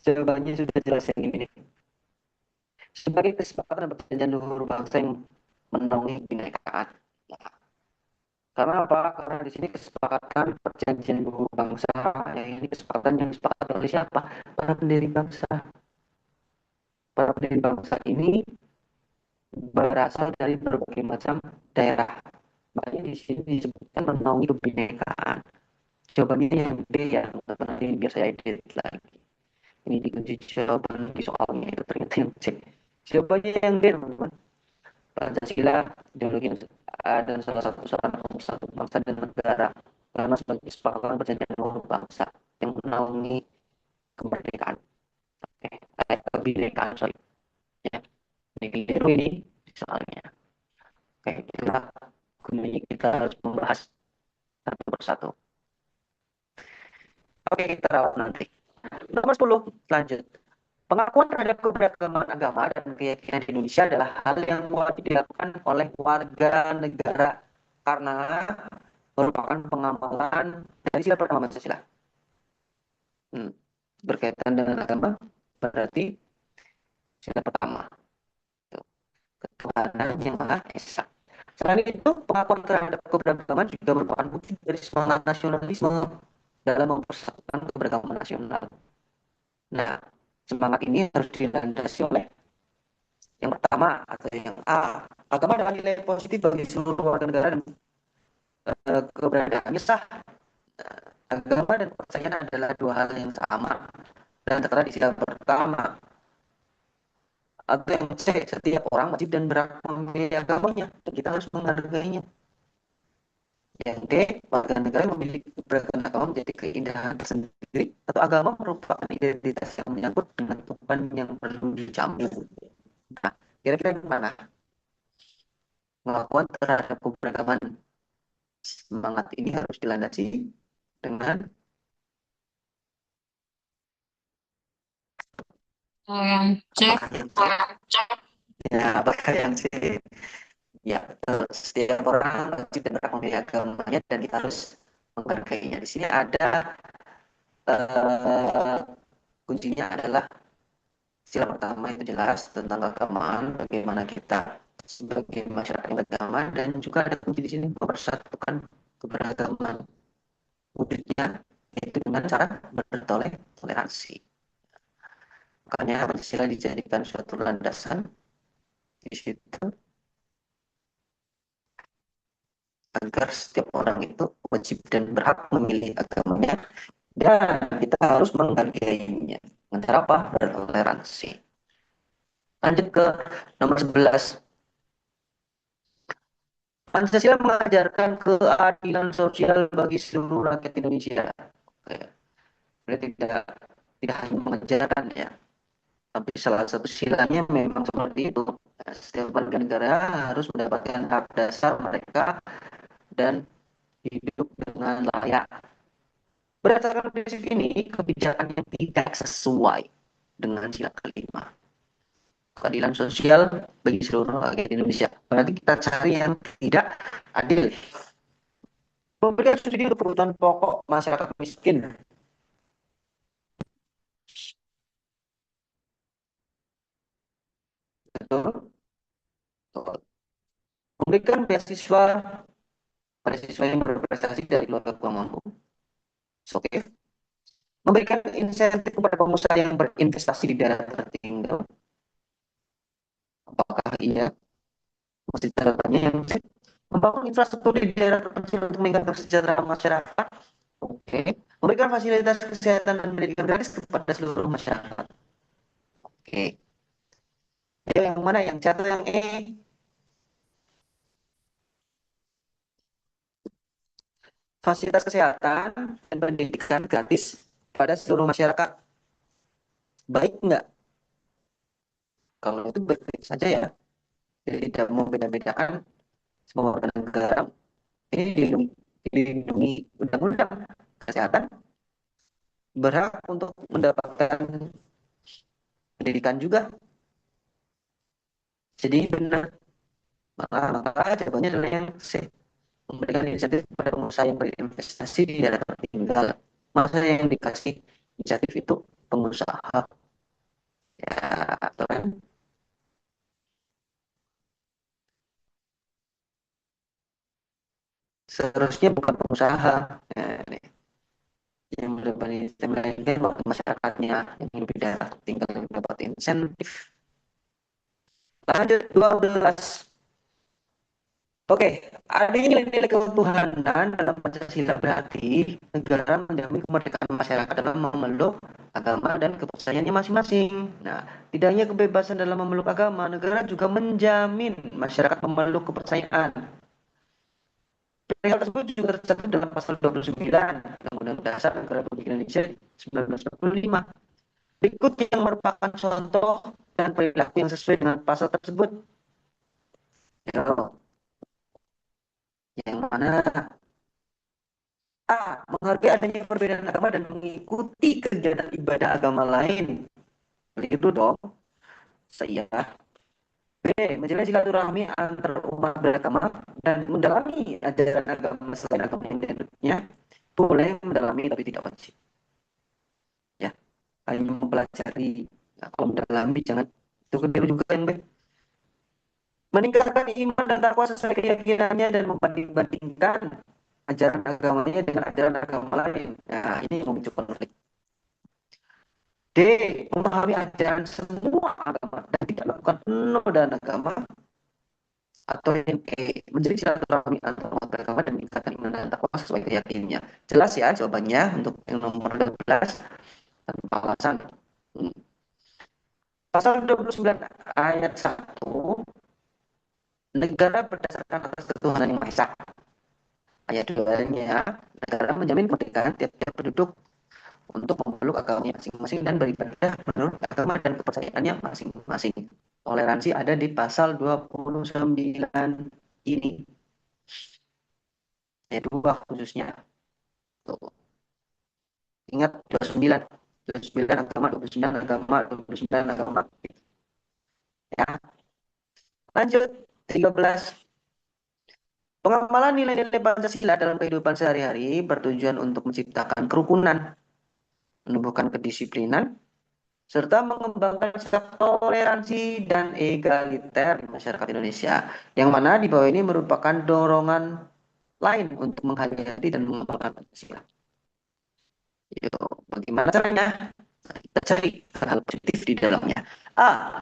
jawabannya sudah jelas yang ini. Sebagai kesepakatan perjanjian luhur bangsa yang menaungi kebinekaan. Nah, karena apa? Karena di sini kesepakatan perjanjian luhur bangsa, yang ini kesepakatan yang disepakati oleh siapa? Para pendiri bangsa. Para pendiri bangsa ini berasal dari berbagai macam daerah. Makanya di sini disebutkan menaungi kebinekaan. Jawabannya yang B ya, nanti biar saya edit lagi. Ini dikunci jawaban di soalnya itu ternyata yang C. Jawabannya yang B, teman-teman. Pancasila ideologi dan salah satu sarana pemersatu bangsa dan negara karena sebagai kesepakatan perjanjian seluruh bangsa yang menaungi kemerdekaan, kebinekaan, sorry, ya. Ini keliru ini soalnya. Oke, itulah gunanya kita harus membahas satu persatu. Oke, kita rawat nanti. Nomor 10, lanjut. Pengakuan terhadap keberagaman agama dan keyakinan di Indonesia adalah hal yang wajib dilakukan oleh warga negara karena merupakan pengamalan dari sila pertama Pancasila. Berkaitan dengan agama berarti sila pertama, ketuhanan yang maha esa. Selain itu, pengakuan terhadap keberagaman juga merupakan wujud dari semangat nasionalisme dalam mempersatukan keberagaman nasional. Nah, semangat ini harus dilandasi oleh yang pertama atau yang A, agama adalah nilai positif bagi seluruh warga negara dan keberadaannya sah. Agama dan kepercayaan adalah dua hal yang sama dan tertera di sila pertama. Atau yang C, setiap orang wajib dan berhak memilih agamanya dan kita harus menghargainya. Yang D, warga negara memiliki beragam agama menjadi keindahan tersendiri atau agama merupakan identitas yang menyangkut dengan Tuhan yang perlu dijamin. Nah, kira-kira gimana? Pengakuan terhadap keberagaman semangat ini harus dilandasi dengan Yang C. apakah yang C? Ya, apakah yang C? Ya, betul. Setiap orang wajib dan berhak memilih agamanya dan kita harus menghargainya. Di sini ada kuncinya adalah sila pertama itu jelas tentang keagamaan, bagaimana kita sebagai masyarakat yang beragama dan juga ada kunci di sini mempersatukan keberagaman wujudnya yaitu dengan cara bertoleransi. Makanya Pancasila dijadikan suatu landasan di situ agar setiap orang itu wajib dan berhak memilih agamanya dan kita harus menghargainya. Dengan cara apa? Bertoleransi. Lanjut ke nomor 11. Pancasila mengajarkan keadilan sosial bagi seluruh rakyat Indonesia. Berarti tidak hanya mengajarkan ya, tapi salah satu silanya memang seperti itu. Setiap warga negara harus mendapatkan hak dasar mereka dan hidup dengan layak. Berdasarkan prinsip ini, kebijakan yang tidak sesuai dengan sila kelima. Keadilan sosial bagi seluruh rakyat Indonesia. Berarti kita cari yang tidak adil. Memberikan subsidi untuk kebutuhan pokok masyarakat miskin. Betul. Memberikan beasiswa pada siswa yang berprestasi dari keluarga kurang mampu. Oke. Memberikan insentif kepada pengusaha yang berinvestasi di daerah tertinggal. Apakah iya? Masih catatannya yang membangun infrastruktur di daerah terpencil untuk meningkatkan kesejahteraan masyarakat. Oke. Memberikan fasilitas kesehatan dan pendidikan gratis kepada seluruh masyarakat. Oke. Ayo yang mana yang catat yang E? Fasilitas kesehatan dan pendidikan gratis pada seluruh masyarakat. Baik nggak? Kalau itu baik-baik saja ya. Jadi tidak mau beda-bedakan semua warga negara ini dilindungi undang-undang kesehatan, berhak untuk mendapatkan pendidikan juga. Jadi benar. Maka jawabannya adalah yang C. Memberikan insentif kepada pengusaha yang berinvestasi di daerah tertinggal. Masa yang dikasih insentif itu pengusaha. Ya, atau kan? Seharusnya bukan pengusaha. Nah, yang melainkan waktu masyarakatnya yang lebih daerah tinggal yang dapat insentif. Lanjut 12. Oke, adanya nilai-nilai ketuhanan dalam Pancasila berarti negara menjamin kemerdekaan masyarakat dalam memeluk agama dan kepercayaannya masing-masing. Nah, tidak hanya kebebasan dalam memeluk agama, negara juga menjamin masyarakat memeluk kepercayaan. Hal tersebut juga tercantum dalam pasal 29 Undang-Undang Dasar Negara Republik Indonesia 1945. Berikut yang merupakan contoh dan perilaku yang sesuai dengan pasal tersebut. Yang mana A. Menghargai adanya perbedaan agama dan mengikuti kegiatan ibadah agama lain. Itu dong. Saya. B. Menjalin silaturahmi antar umat beragama dan mendalami ajaran agama selain agama yang dianutnya. Boleh mendalami tapi tidak wajib. Ya, hanya mempelajari. Nah, kalau mendalami jangan itu keliru juga yang B. Meningkatkan iman dan takwa sesuai keyakinannya dan membanding-bandingkan ajaran agamanya dengan ajaran agama lain. Nah, ini yang memicu konflik. D. Memahami ajaran semua agama dan tidak melakukan penodaan agama. Atau yang E. Menjadi silaturahmi antar umat beragama dan meningkatkan iman dan takwa sesuai keyakinannya. Jelas ya jawabannya untuk yang nomor 12 tanpa alasan. Pasal 29 ayat 1, negara berdasarkan atas ketuhanan yang Maha Esa. Ayat 2-nya, negara menjamin kemerdekaan tiap-tiap penduduk untuk memeluk agamanya masing-masing dan beribadah menurut agama dan kepercayaannya masing-masing. Toleransi ada di pasal 29 ini. Ayat 2 khususnya. Tuh. Ingat 29. 29 agama, 29 agama, 29 agama. Ya. Lanjut 13. Pengamalan nilai-nilai Pancasila dalam kehidupan sehari-hari bertujuan untuk menciptakan kerukunan, menumbuhkan kedisiplinan, serta mengembangkan sikap toleransi dan egaliter di masyarakat Indonesia. Yang mana di bawah ini merupakan dorongan lain untuk menghayati dan mengembangkan Pancasila. Yuk, bagaimana caranya? Kita cari hal positif di dalamnya. A.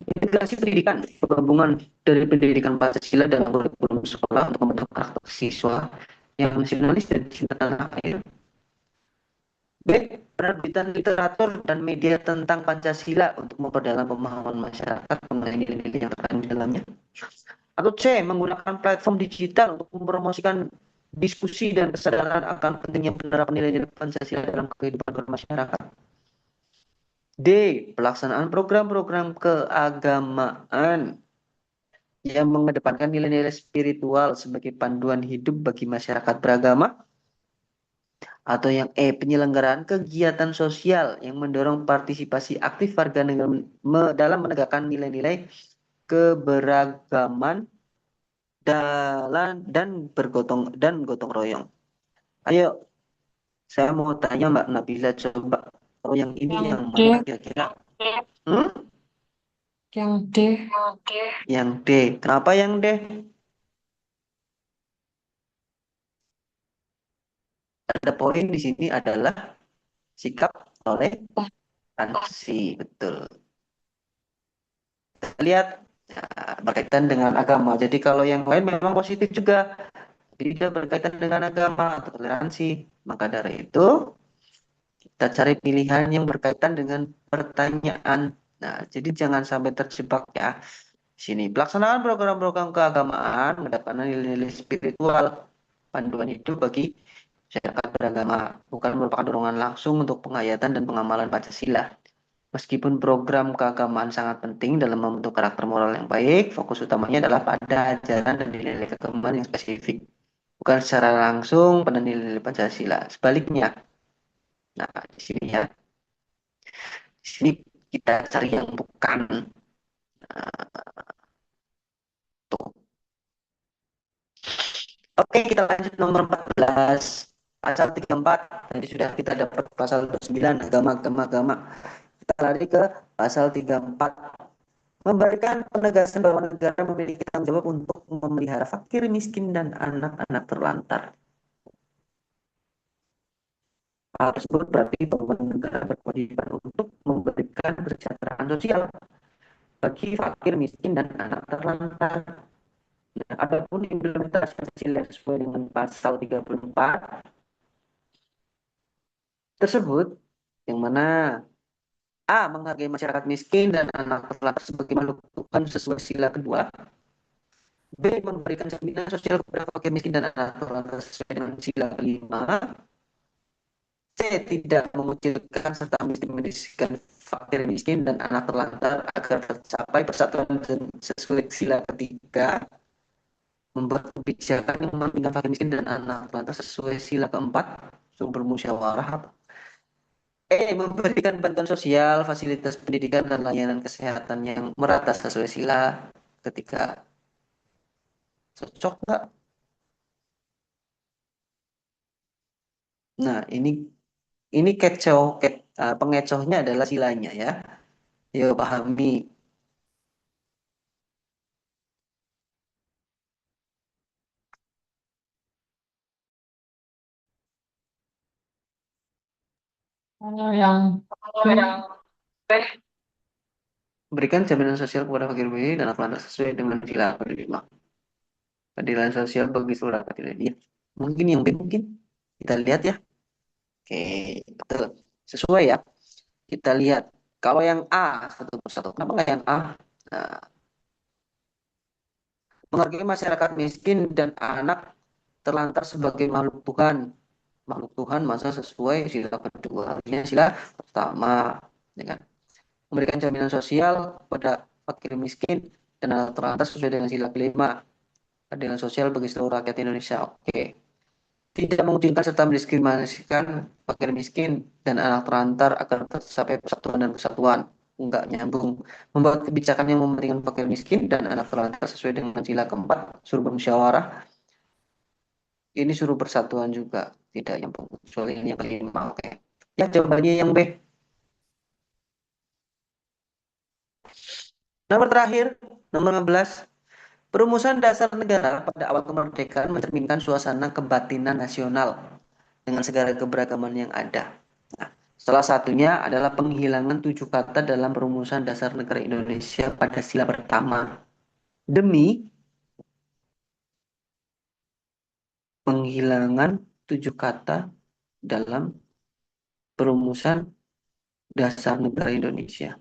Integrasi pendidikan, penggabungan dari pendidikan Pancasila dalam kurikulum sekolah untuk membentuk karakter siswa yang nasionalis dan cinta tanah air. B. Penerbitan literatur dan media tentang Pancasila untuk memperdalam pemahaman masyarakat mengenai nilai-nilai yang terkandung di dalamnya. Atau C. Menggunakan platform digital untuk mempromosikan diskusi dan kesadaran akan pentingnya penerapan nilai-nilai Pancasila dalam kehidupan bermasyarakat. D. Pelaksanaan program-program keagamaan yang mengedepankan nilai-nilai spiritual sebagai panduan hidup bagi masyarakat beragama. Atau yang E. Penyelenggaraan kegiatan sosial yang mendorong partisipasi aktif warga negara dalam menegakkan nilai-nilai keberagaman dan gotong royong. Ayo, saya mau tanya Mbak Nabila, coba kalau yang ini Yang yang D, mana kira-kira? yang D, Yang D. Kenapa yang D? Ada poin di sini adalah sikap toleransi, betul. Kita lihat ya, berkaitan dengan agama. Jadi kalau yang lain memang positif juga, tidak berkaitan dengan agama atau toleransi. Maka dari itu kita cari pilihan yang berkaitan dengan pertanyaan. Nah, jadi jangan sampai terjebak ya. Sini pelaksanaan program-program keagamaan mendatangkan nilai-nilai spiritual panduan hidup bagi masyarakat beragama, bukan merupakan dorongan langsung untuk penghayatan dan pengamalan Pancasila. Meskipun program keagamaan sangat penting dalam membentuk karakter moral yang baik, fokus utamanya adalah pada ajaran dan nilai-nilai keagamaan yang spesifik, bukan secara langsung pada nilai-nilai Pancasila. Sebaliknya, nah di sini ya, di sini kita cari yang bukan. Tuh. Oke, kita lanjut nomor 14. Pasal 34. Tadi sudah kita dapat pasal 29 agama. Kita lari ke pasal 34. Memberikan penegasan bahwa negara memiliki tanggung jawab untuk memelihara fakir, miskin, dan anak-anak terlantar. Hal tersebut berarti bahwa negara berkewajiban untuk memberikan kesejahteraan sosial bagi fakir miskin dan anak terlantar. Nah, adapun implementasi Pancasila sesuai dengan pasal 34 tersebut, yang mana A. Menghargai masyarakat miskin dan anak terlantar sebagai makhluk Tuhan sesuai sila kedua. B. Memberikan jaminan sosial kepada fakir miskin dan anak terlantar sesuai dengan sila kelima. C. Tidak mengucilkan serta mendiskriminasikan fakir miskin dan anak terlantar agar tercapai persatuan sesuai sila ketiga. Membuat kebijakan yang mementingkan fakir miskin dan anak terlantar sesuai sila keempat. Sumber musyawarah. Memberikan bantuan sosial, fasilitas pendidikan, dan layanan kesehatan yang merata sesuai sila ketiga. Cocok nggak? Nah, ini pengecohnya adalah silanya ya. Ya, pahami. Kalau yang B, Berikan jaminan sosial kepada fakir miskin dan anak lantas sesuai dengan sila kelima. Keadilan sosial bagi seluruh rakyat Indonesia. Mungkin yang B mungkin. Kita lihat ya. Oke, betul. Sesuai ya. Kita lihat. Kalau yang A satu persatu, kenapa nggak yang A? Nah, menghargai masyarakat miskin dan anak terlantar sebagai makhluk Tuhan. Makhluk Tuhan masa sesuai sila kedua. Harusnya sila pertama. Ya kan? Memberikan jaminan sosial kepada fakir miskin dan anak terlantar sesuai dengan sila kelima. Keadilan sosial bagi seluruh rakyat Indonesia. Oke. Tidak mengucilkan serta mendiskriminasikan fakir miskin dan anak terlantar agar tercapai persatuan dan kesatuan. Enggak nyambung. Membuat kebijakan yang mementingkan fakir miskin dan anak terlantar sesuai dengan sila keempat, suruh bermusyawarah. Ini suruh persatuan juga. Tidak nyambung. Soalnya yang kelima. Oke. Ya, jawabannya yang B. Nomor terakhir, nomor 15. Perumusan dasar negara pada awal kemerdekaan mencerminkan suasana kebatinan nasional dengan segala keberagaman yang ada. Nah, salah satunya adalah penghilangan 7 kata dalam perumusan dasar negara Indonesia pada sila pertama. Demi penghilangan 7 kata dalam perumusan dasar negara Indonesia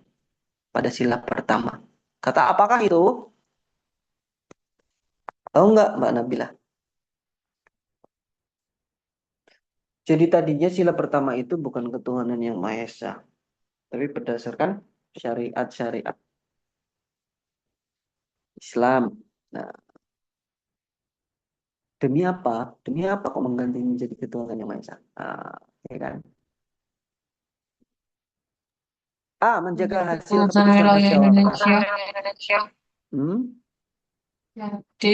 pada sila pertama. Kata apakah itu? Tahu nggak Mbak Nabila? Jadi tadinya sila pertama itu bukan ketuhanan yang Maha Esa, tapi berdasarkan syariat-syariat Islam. Nah, demi apa? Demi apa kok mengganti menjadi ketuhanan yang Maha Esa? Nah, ya kan? A. Menjaga menjaga hasil kekuasaan keputusan wilayah musyawarah. Indonesia. Hmm? Yang D,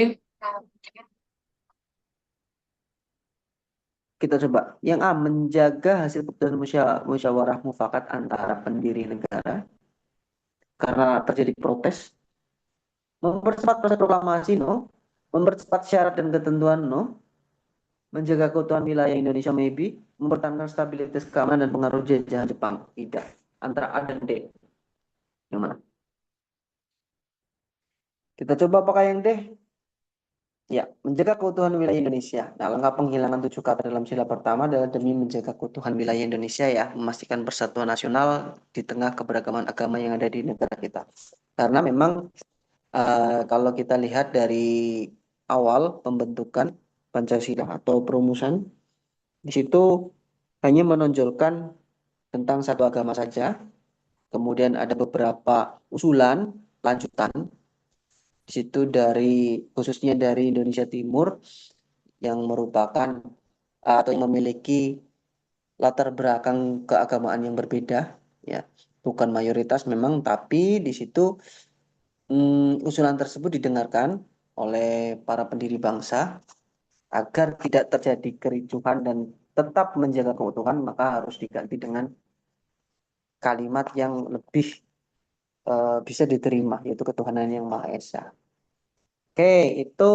Kita coba. Yang A. Menjaga hasil keputusan musyawarah mufakat antara pendiri negara karena terjadi protes. Mempercepat proses proklamasi, no. Mempercepat syarat dan ketentuan, no. Menjaga keutuhan wilayah Indonesia, maybe. Mempertahankan stabilitas keamanan dan pengaruh jajahan Jepang. Tidak. Antara A dan D. Yang mana? Kita coba apakah yang D? Ya, menjaga keutuhan wilayah Indonesia. Nah, langkah penghilangan 7 kata dalam sila pertama adalah demi menjaga keutuhan wilayah Indonesia ya, memastikan persatuan nasional di tengah keberagaman agama yang ada di negara kita. Karena memang kalau kita lihat dari awal pembentukan Pancasila atau perumusan, di situ hanya menonjolkan tentang satu agama saja. Kemudian ada beberapa usulan lanjutan di situ khususnya dari Indonesia Timur yang merupakan atau yang memiliki latar belakang keagamaan yang berbeda ya, bukan mayoritas memang, tapi di situ usulan tersebut didengarkan oleh para pendiri bangsa agar tidak terjadi kericuhan dan tetap menjaga keutuhan, maka harus diganti dengan kalimat yang lebih bisa diterima, yaitu ketuhanan yang Maha Esa. Oke, itu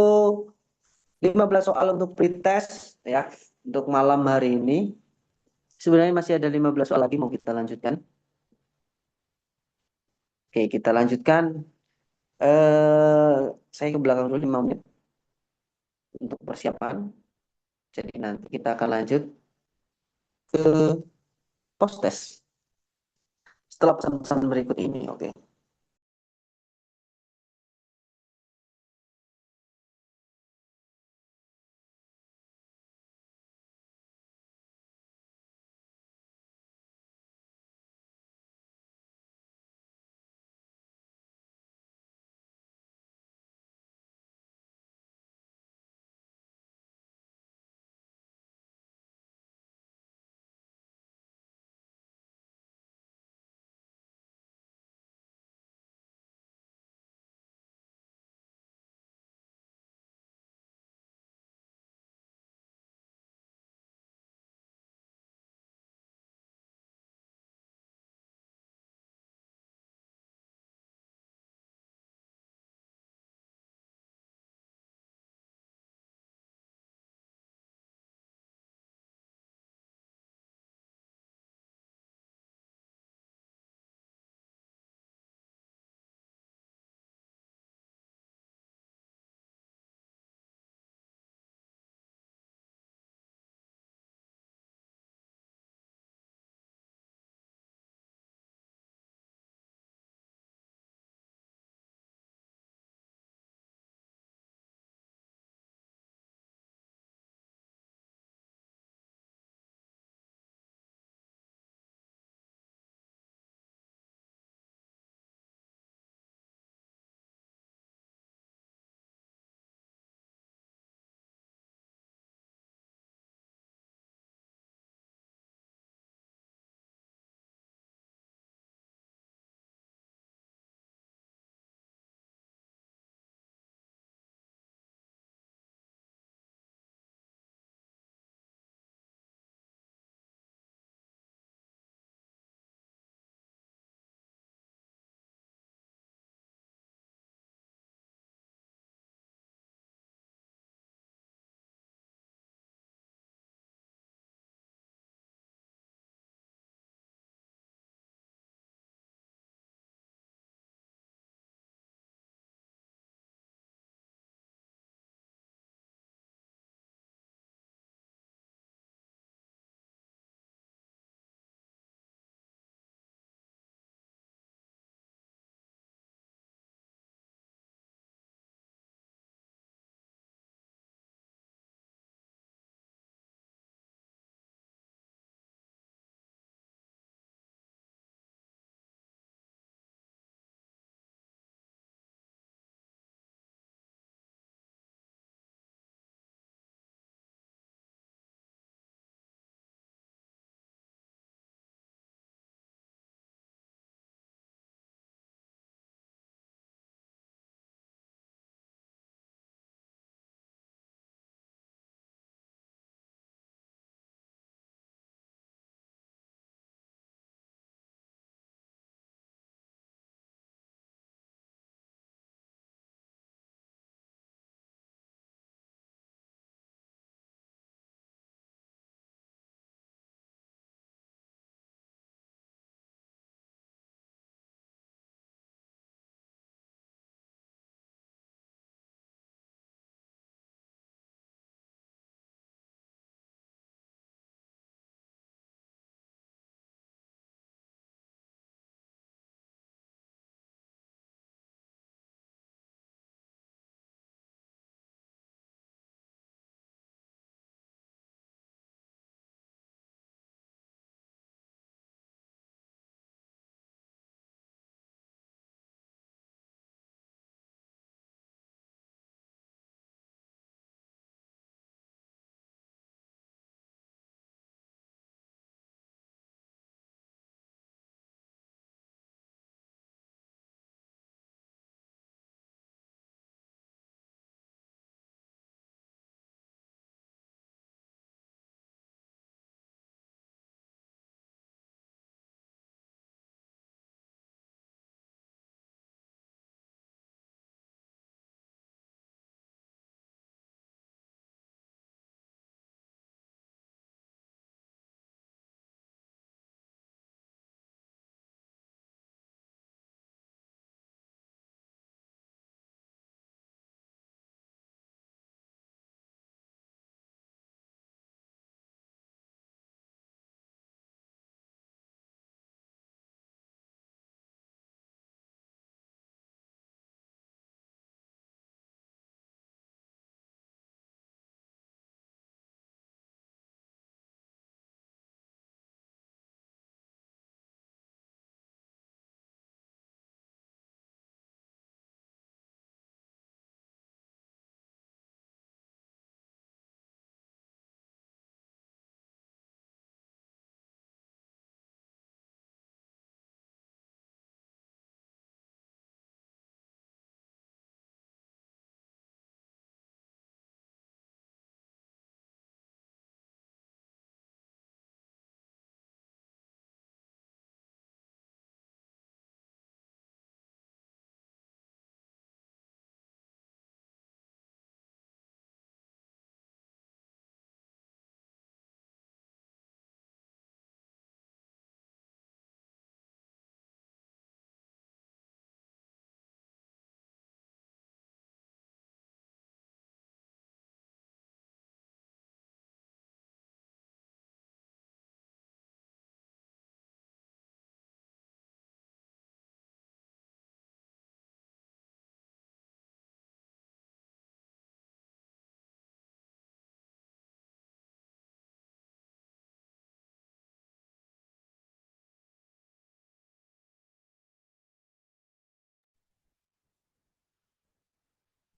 15 soal untuk pretest ya untuk malam hari ini. Sebenarnya masih ada 15 soal lagi, mau kita lanjutkan. Oke, kita lanjutkan. Eh, saya ke belakang dulu 5 menit untuk persiapan. Jadi nanti kita akan lanjut ke post test setelah pesan-pesan berikut ini. Oke.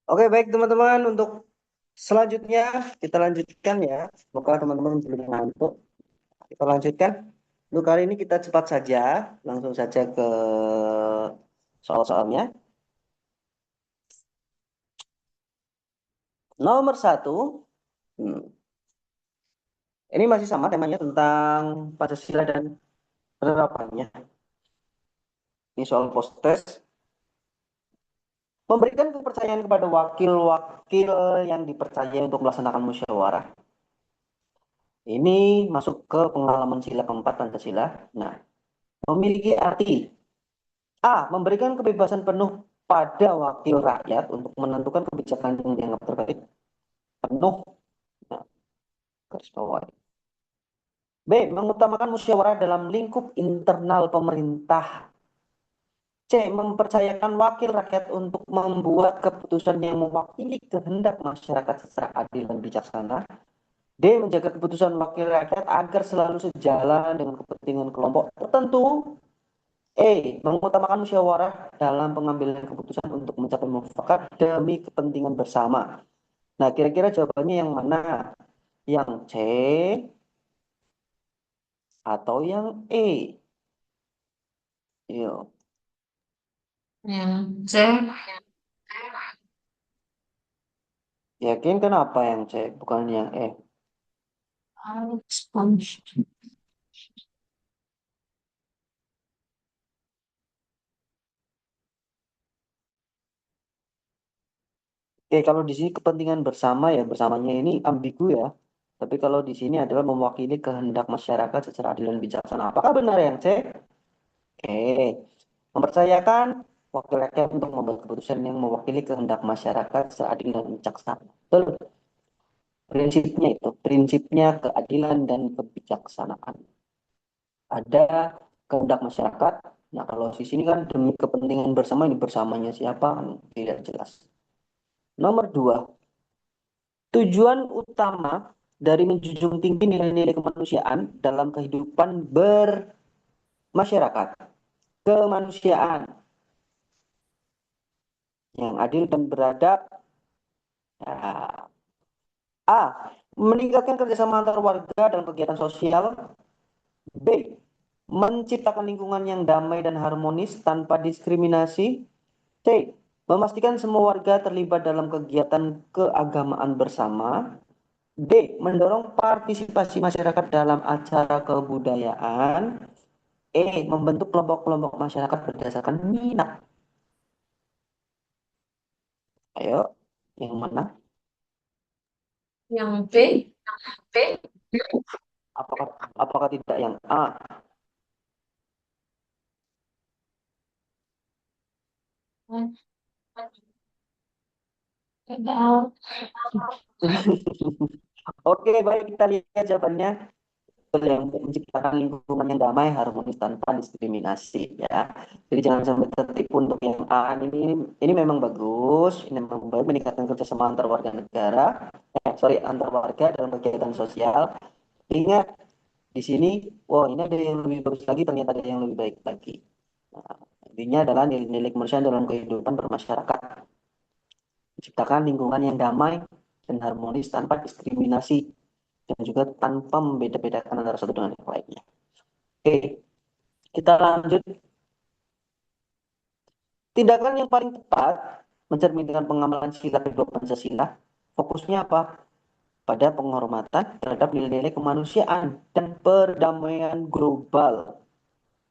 Oke, baik teman-teman, untuk selanjutnya kita lanjutkan ya. Semoga teman-teman belum ngantuk. Kita lanjutkan. Untuk kali ini kita cepat saja, langsung saja ke soal-soalnya. Nomor satu, ini masih sama temanya tentang Pancasila dan penerapannya. Ini soal post-test. Memberikan kepercayaan kepada wakil-wakil yang dipercaya untuk melaksanakan musyawarah. Ini masuk ke pengalaman sila keempat Pancasila. Nah, memiliki arti A. Memberikan kebebasan penuh pada wakil rakyat untuk menentukan kebijakan yang dianggap terbaik. Penuh. Nah, garis bawah. B. Mengutamakan musyawarah dalam lingkup internal pemerintah. C. Mempercayakan wakil rakyat untuk membuat keputusan yang mewakili kehendak masyarakat secara adil dan bijaksana. D. Menjaga keputusan wakil rakyat agar selalu sejalan dengan kepentingan kelompok tertentu. E. Mengutamakan musyawarah dalam pengambilan keputusan untuk mencapai mufakat demi kepentingan bersama. Nah, kira-kira jawabannya yang mana? Yang C atau yang E? Yuk, Yang C. yakin kenapa yang C bukan yang E? Oke, kalau di sini kepentingan bersama ya, bersamanya ini ambigu ya. Tapi kalau di sini adalah mewakili kehendak masyarakat secara adil dan bijaksana. Apakah benar yang C? Oke. Mempercayakan wakil rakyat untuk membuat keputusan yang mewakili kehendak masyarakat secara adil dan bijaksana. Betul. Prinsipnya itu, prinsipnya keadilan dan kebijaksanaan. Ada kehendak masyarakat. Nah, kalau di sini kan demi kepentingan bersama, ini bersamanya siapa? Tidak jelas. Nomor dua, tujuan utama dari menjunjung tinggi nilai-nilai kemanusiaan dalam kehidupan bermasyarakat. Kemanusiaan yang adil dan beradab. Nah, A. Meningkatkan kerjasama antar warga dalam kegiatan sosial. B. Menciptakan lingkungan yang damai dan harmonis tanpa diskriminasi. C. Memastikan semua warga terlibat dalam kegiatan keagamaan bersama. D. Mendorong partisipasi masyarakat dalam acara kebudayaan. E. Membentuk kelompok-kelompok masyarakat berdasarkan minat. Ayo, yang mana? Yang B. B. Apakah apakah tidak yang A? Tidak. Oke, baik kita lihat jawabannya. Yang menciptakan lingkungan yang damai, harmonis tanpa diskriminasi ya. Jadi jangan sampai tertipu untuk yang A ini memang bagus, ini memang baik meningkatkan kerjasama antar warga negara, antar warga dalam kegiatan sosial. Ingat di sini, wow ini ada yang lebih bagus lagi, ternyata ada yang lebih baik lagi. Nah, intinya adalah nilai-nilai kemanusiaan dalam kehidupan bermasyarakat, menciptakan lingkungan yang damai dan harmonis tanpa diskriminasi dan juga tanpa membeda-bedakan antara satu dengan yang lainnya. Oke, kita lanjut. Tindakan yang paling tepat mencerminkan pengamalan sila kedua Pancasila, fokusnya apa? Pada penghormatan terhadap nilai-nilai kemanusiaan dan perdamaian global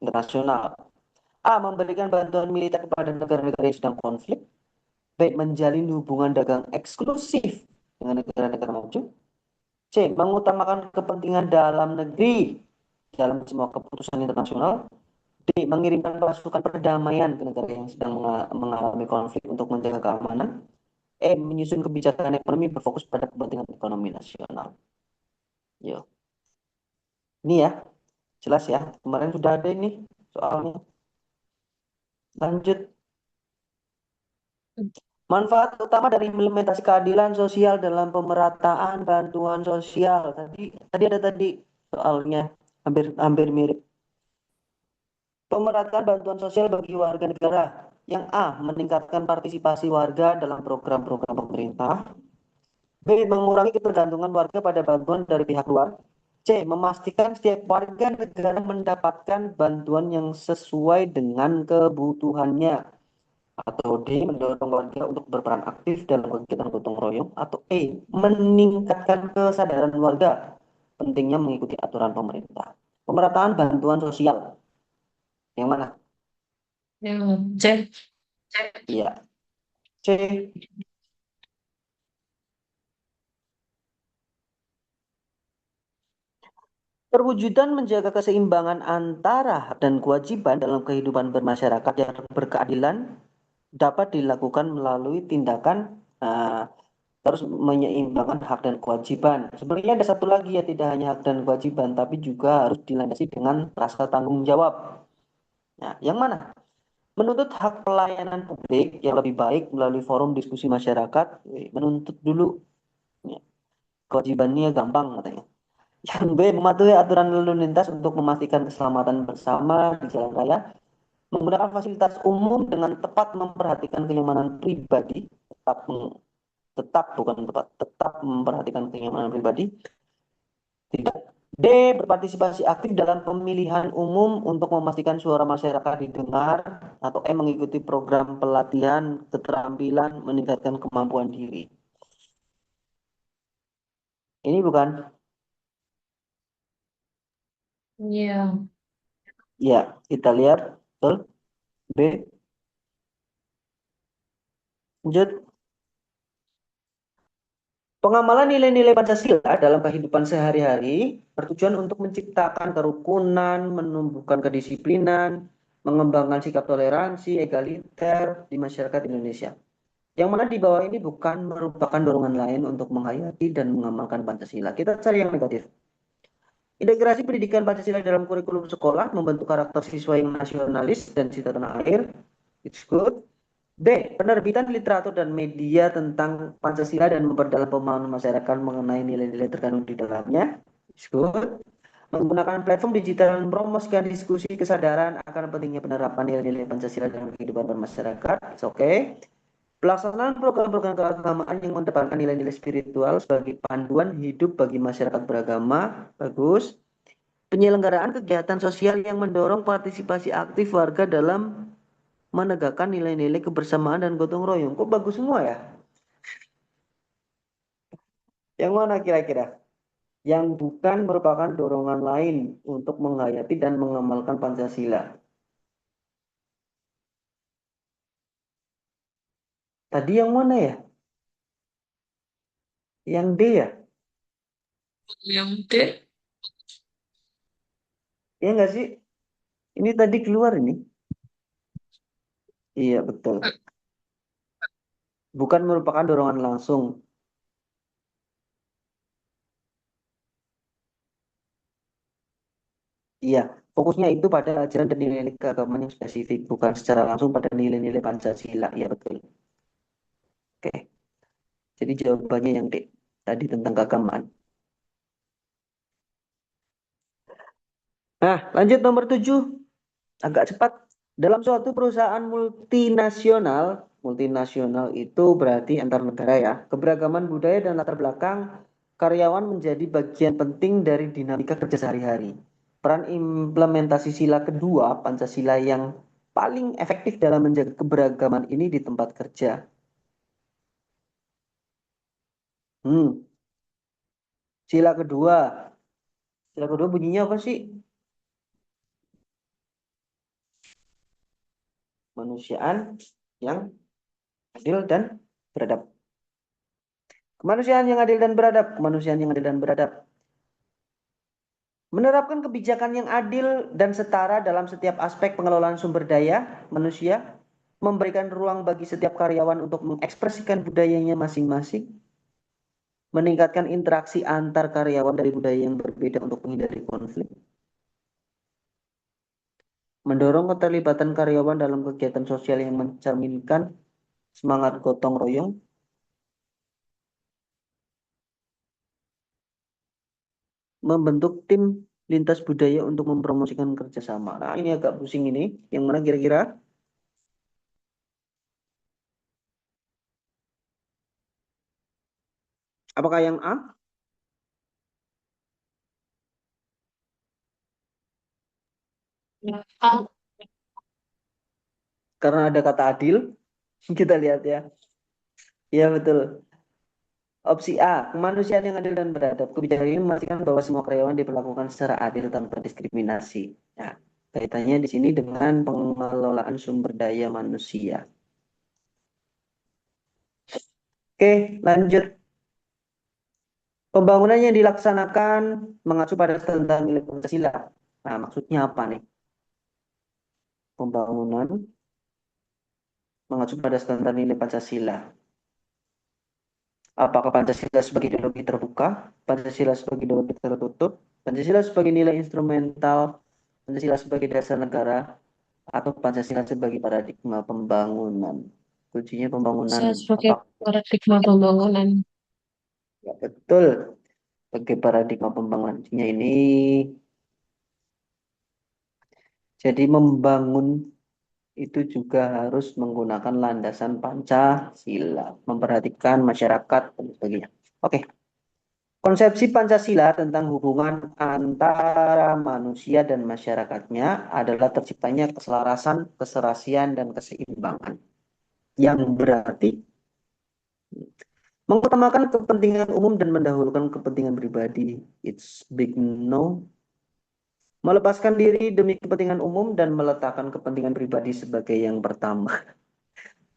internasional. A. Memberikan bantuan militer kepada negara-negara yang sedang konflik. B. Menjalin hubungan dagang eksklusif dengan negara-negara maju. C. Mengutamakan kepentingan dalam negeri dalam semua keputusan internasional. D. Mengirimkan pasukan perdamaian ke negara yang sedang mengalami konflik untuk menjaga keamanan. E. Menyusun kebijakan ekonomi berfokus pada kepentingan ekonomi nasional. Yo. Ini ya, jelas ya. Kemarin sudah ada ini soalnya. Lanjut. Manfaat utama dari implementasi keadilan sosial dalam pemerataan bantuan sosial. Tadi ada soalnya hampir hampir mirip. Pemerataan bantuan sosial bagi warga negara. Yang A, meningkatkan partisipasi warga dalam program-program pemerintah. B, mengurangi ketergantungan warga pada bantuan dari pihak luar. C, memastikan setiap warga negara mendapatkan bantuan yang sesuai dengan kebutuhannya. Atau D, mendorong warga untuk berperan aktif dalam kegiatan gotong royong. Atau E, meningkatkan kesadaran warga pentingnya mengikuti aturan pemerintah. Pemerataan bantuan sosial. Yang mana? Yang C. Iya, C. Perwujudan menjaga keseimbangan antara hak dan kewajiban dalam kehidupan bermasyarakat yang berkeadilan dapat dilakukan melalui tindakan terus menyeimbangkan hak dan kewajiban. Sebenarnya ada satu lagi ya, tidak hanya hak dan kewajiban, tapi juga harus dilandasi dengan rasa tanggung jawab. Nah, yang mana? Menuntut hak pelayanan publik yang lebih baik melalui forum diskusi masyarakat, menuntut dulu. Ya, kewajibannya gampang katanya. Yang B, mematuhi aturan lalu lintas untuk memastikan keselamatan bersama di jalan raya, menggunakan fasilitas umum dengan tepat memperhatikan kenyamanan pribadi, tetap memperhatikan kenyamanan pribadi. Tidak. D, berpartisipasi aktif dalam pemilihan umum untuk memastikan suara masyarakat didengar. Atau E, mengikuti program pelatihan keterampilan meningkatkan kemampuan diri. Ini bukan? Iya. Ya, kita lihat. Betul. B, lanjut. Pengamalan nilai-nilai Pancasila dalam kehidupan sehari-hari bertujuan untuk menciptakan kerukunan, menumbuhkan kedisiplinan, mengembangkan sikap toleransi, egaliter di masyarakat Indonesia. Yang mana di bawah ini bukan merupakan dorongan lain untuk menghayati dan mengamalkan Pancasila. Kita cari yang negatif. Integrasi pendidikan Pancasila dalam kurikulum sekolah membentuk karakter siswa yang nasionalis dan cinta tanah air. It's good. B, penerbitan literatur dan media tentang Pancasila dan memperdalam pemahaman masyarakat mengenai nilai-nilai terkandung di dalamnya. It's good. Menggunakan platform digital dan mempromosikan diskusi kesadaran akan pentingnya penerapan nilai-nilai Pancasila dalam kehidupan bermasyarakat. It's okay. Pelaksanaan program-program keagamaan yang mendepankan nilai-nilai spiritual sebagai panduan hidup bagi masyarakat beragama. Bagus. Penyelenggaraan kegiatan sosial yang mendorong partisipasi aktif warga dalam menegakkan nilai-nilai kebersamaan dan gotong royong. Kok bagus semua ya? Yang mana kira-kira? Yang bukan merupakan dorongan lain untuk menghayati dan mengamalkan Pancasila. Tadi yang mana ya? Yang D ya? Yang D. Ya nggak sih? Ini tadi keluar ini. Iya betul. Bukan merupakan dorongan langsung. Iya, fokusnya itu pada ajaran dan nilai-nilai keagamaan yang spesifik, bukan secara langsung pada nilai-nilai Pancasila. Iya betul. Oke, jadi jawabannya yang D. Tadi tentang keagamaan. Nah, lanjut nomor 7. Agak cepat. Dalam suatu perusahaan multinasional, multinasional itu berarti antar negara ya, keberagaman budaya dan latar belakang karyawan menjadi bagian penting dari dinamika kerja sehari-hari. Peran implementasi sila kedua, Pancasila yang paling efektif dalam menjaga keberagaman ini di tempat kerja. Hmm, sila kedua. Sila kedua bunyinya apa sih? Kemanusiaan yang adil dan beradab. Kemanusiaan yang adil dan beradab. Kemanusiaan yang adil dan beradab. Menerapkan kebijakan yang adil dan setara dalam setiap aspek pengelolaan sumber daya manusia, memberikan ruang bagi setiap karyawan untuk mengekspresikan budayanya masing-masing, meningkatkan interaksi antar karyawan dari budaya yang berbeda untuk menghindari konflik, mendorong keterlibatan karyawan dalam kegiatan sosial yang mencerminkan semangat gotong royong, membentuk tim lintas budaya untuk mempromosikan kerjasama. Nah, ini agak pusing ini. Yang mana kira-kira? Apakah yang A? Ya, A. Karena ada kata adil. Kita lihat ya. Iya betul. Opsi A, kemanusiaan yang adil dan beradab. Kebijakan ini memastikan bahwa semua karyawan diperlakukan secara adil tanpa diskriminasi. Nah, kaitannya di sini dengan pengelolaan sumber daya manusia. Oke, lanjut. Pembangunan yang dilaksanakan mengacu pada standar nilai Pancasila. Nah, maksudnya apa nih? Pembangunan mengacu pada standar nilai Pancasila. Apakah Pancasila sebagai ideologi terbuka, Pancasila sebagai ideologi tertutup, Pancasila sebagai nilai instrumental, Pancasila sebagai dasar negara, atau Pancasila sebagai paradigma pembangunan? Kuncinya pembangunan Bisa sebagai apa? paradigma pembangunan. Ya, betul. Sebagai paradigma pembangunan. Kuncinya ini jadi membangun itu juga harus menggunakan landasan Pancasila, memperhatikan masyarakat dan sebagainya. Oke, konsepsi Pancasila tentang hubungan antara manusia dan masyarakatnya adalah terciptanya keselarasan, keserasian, dan keseimbangan. Yang berarti mengutamakan kepentingan umum dan mendahulukan kepentingan pribadi. It's big no. Melepaskan diri demi kepentingan umum dan meletakkan kepentingan pribadi sebagai yang pertama.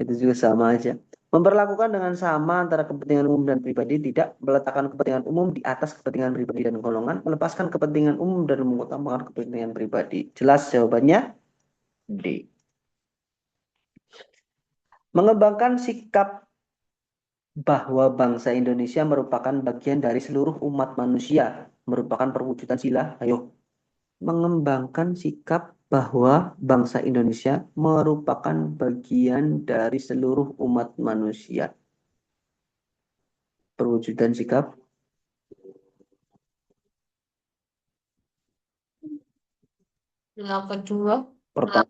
Itu juga sama aja. Memperlakukan dengan sama antara kepentingan umum dan pribadi, tidak meletakkan kepentingan umum di atas kepentingan pribadi dan golongan, melepaskan kepentingan umum dan mengutamakan kepentingan pribadi. Jelas jawabannya D. Mengembangkan sikap bahwa bangsa Indonesia merupakan bagian dari seluruh umat manusia, merupakan perwujudan sila. Ayo, mengembangkan sikap bahwa bangsa Indonesia merupakan bagian dari seluruh umat manusia. Perwujudan sikap Yang kedua, pertama.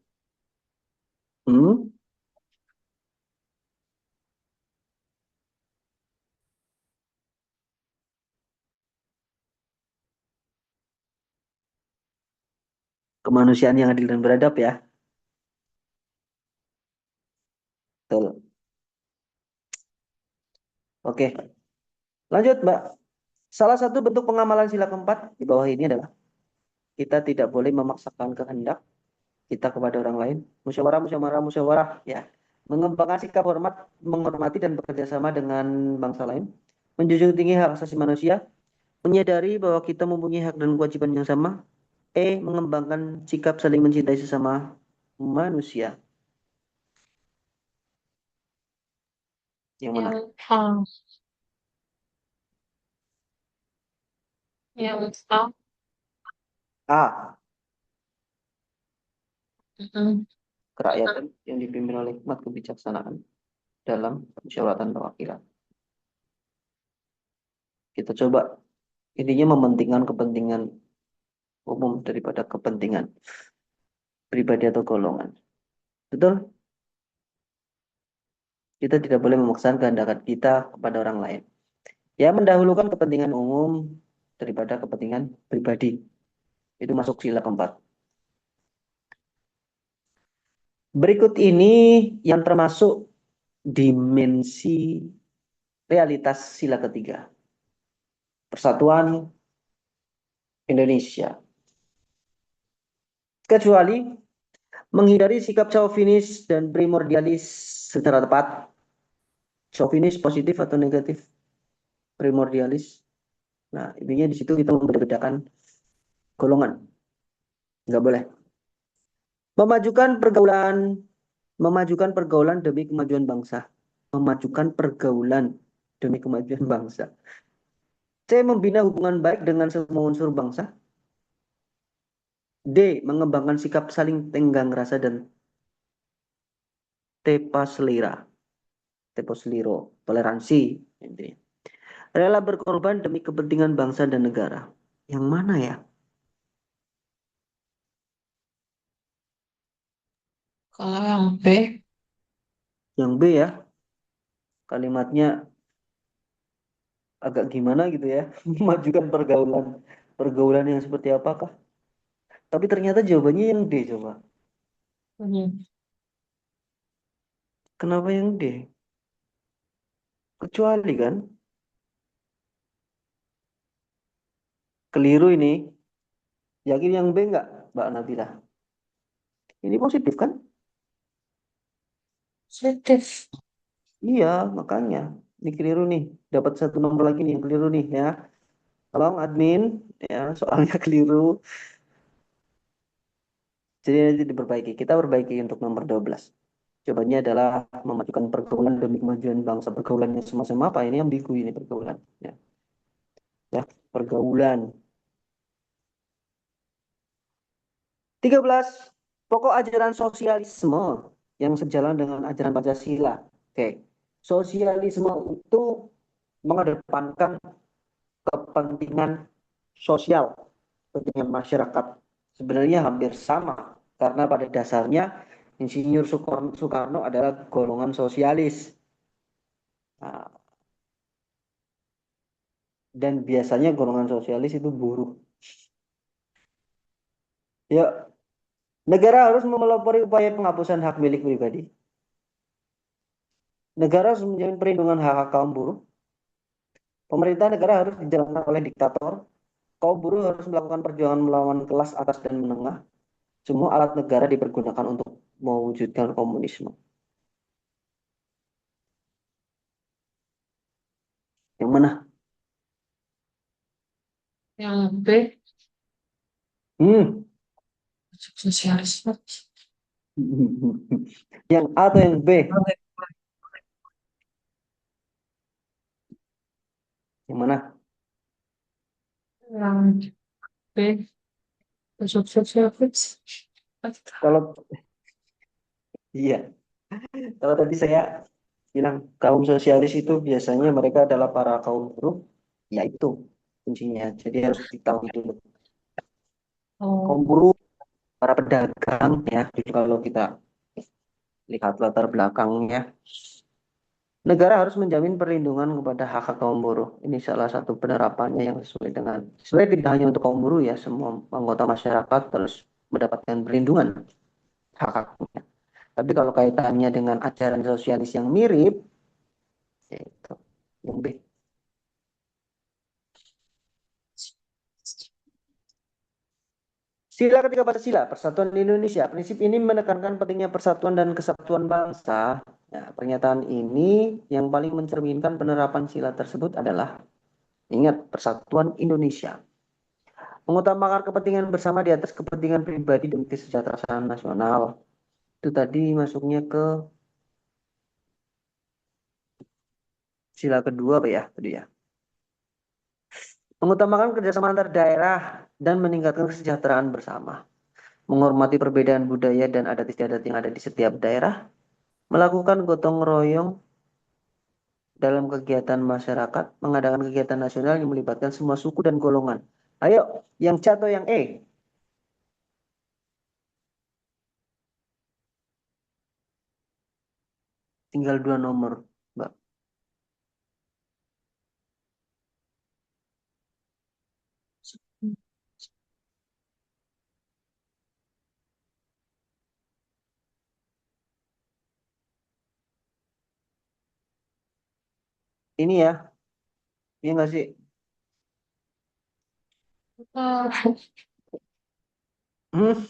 Hmm, kemanusiaan yang adil dan beradab ya. Betul. Oke, lanjut Mbak. Salah satu bentuk pengamalan sila keempat di bawah ini adalah kita tidak boleh memaksakan kehendak kita kepada orang lain. Musyawarah, musyawarah, musyawarah. Ya, mengembangkan sikap hormat, menghormati dan bekerja sama dengan bangsa lain. Menjunjung tinggi hak asasi manusia. Menyadari bahwa kita mempunyai hak dan kewajiban yang sama. Mengembangkan sikap saling mencintai sesama manusia. Yang mana? yang A. Yang A. A. Mm-mm. Kerakyatan yang dipimpin oleh hikmat kebijaksanaan dalam musyawaratan perwakilan. Kita coba intinya mementingkan kepentingan umum daripada kepentingan pribadi atau golongan. Betul? Kita tidak boleh memaksakan kehendak kita kepada orang lain. Ya, mendahulukan kepentingan umum daripada kepentingan pribadi. Itu masuk sila keempat. Berikut ini yang termasuk dimensi realitas sila ketiga. Persatuan Indonesia. Kecuali menghindari sikap chauvinis dan primordialis secara tepat. Chauvinis positif atau negatif? Primordialis. Nah, intinya di situ kita membedakan golongan. Nggak boleh. Memajukan pergaulan demi kemajuan bangsa. Memajukan pergaulan demi kemajuan bangsa. C. Membina hubungan baik dengan semua unsur bangsa. D. Mengembangkan sikap saling tenggang rasa dan tepaselira. Teposeliro. Toleransi. Intinya. Rela berkorban demi kepentingan bangsa dan negara. Yang mana ya? Kalau yang B, Yang B ya. Kalimatnya agak gimana gitu ya, memajukan pergaulan pergaulan yang seperti apakah? Tapi ternyata jawabannya yang D coba. Hmm. Kenapa yang D? Kecuali kan, keliru ini. Yakin yang B nggak, Mbak Nabila? Ini positif kan? Positif. Iya, makanya. Ini keliru nih. Dapat satu nomor lagi nih yang keliru nih ya. Tolong admin, ya soalnya keliru. Jadi nanti diperbaiki. Kita perbaiki untuk nomor 12. Jawabannya adalah memajukan pergaulan demi kemajuan bangsa. Pergaulannya semacam apa? Ini ambigu ini pergaulan. Ya, ya pergaulan. 13. Pokok ajaran sosialisme yang sejalan dengan ajaran Pancasila. Oke. Sosialisme itu mengedepankan kepentingan sosial, kepentingan masyarakat. Sebenarnya hampir sama karena pada dasarnya Insinyur Soekarno adalah golongan sosialis. Nah, dan biasanya golongan sosialis itu buruh. Ya, negara harus memelopori upaya penghapusan hak milik pribadi. Negara harus menjamin perlindungan hak-hak kaum buruh. Pemerintah negara harus dijalankan oleh diktator. Kaum buruh harus melakukan perjuangan melawan kelas atas dan menengah. Semua alat negara dipergunakan untuk mewujudkan komunisme. Yang mana? Yang B, Hmm. sosialisme. Yang A atau yang B? Yang mana? Yang B, sosialisme. Kalau iya, kalau tadi saya bilang kaum sosialis itu biasanya mereka adalah para kaum buruh, ya itu kuncinya. Jadi harus diketahui dulu. Kaum Oh, buruh, para pedagang ya. Jadi kalau kita lihat latar belakangnya, negara harus menjamin perlindungan kepada hak-hak kaum buruh. Ini salah satu penerapannya yang sesuai dengan, sebenarnya tidak hanya untuk kaum buruh ya, semua anggota masyarakat terus mendapatkan perlindungan hak-haknya. Tapi kalau kaitannya dengan ajaran sosialis yang mirip, yaitu yang B. Sila ketiga Pancasila, Persatuan Indonesia. Prinsip ini menekankan pentingnya persatuan dan kesatuan bangsa. Ya, pernyataan ini yang paling mencerminkan penerapan sila tersebut adalah, ingat, persatuan Indonesia. Mengutamakan kepentingan bersama di atas kepentingan pribadi dan kesejahteraan nasional. Itu tadi masuknya ke sila kedua Pak ya, tadi ya. Mengutamakan kerjasama antar daerah dan meningkatkan kesejahteraan bersama. Menghormati perbedaan budaya dan adat istiadat yang ada di setiap daerah. Melakukan gotong royong dalam kegiatan masyarakat, mengadakan kegiatan nasional yang melibatkan semua suku dan golongan. Ayo, yang C atau yang E? Tinggal dua nomor, Mbak. Ini ya, ini nggak sih? oh, Hmm,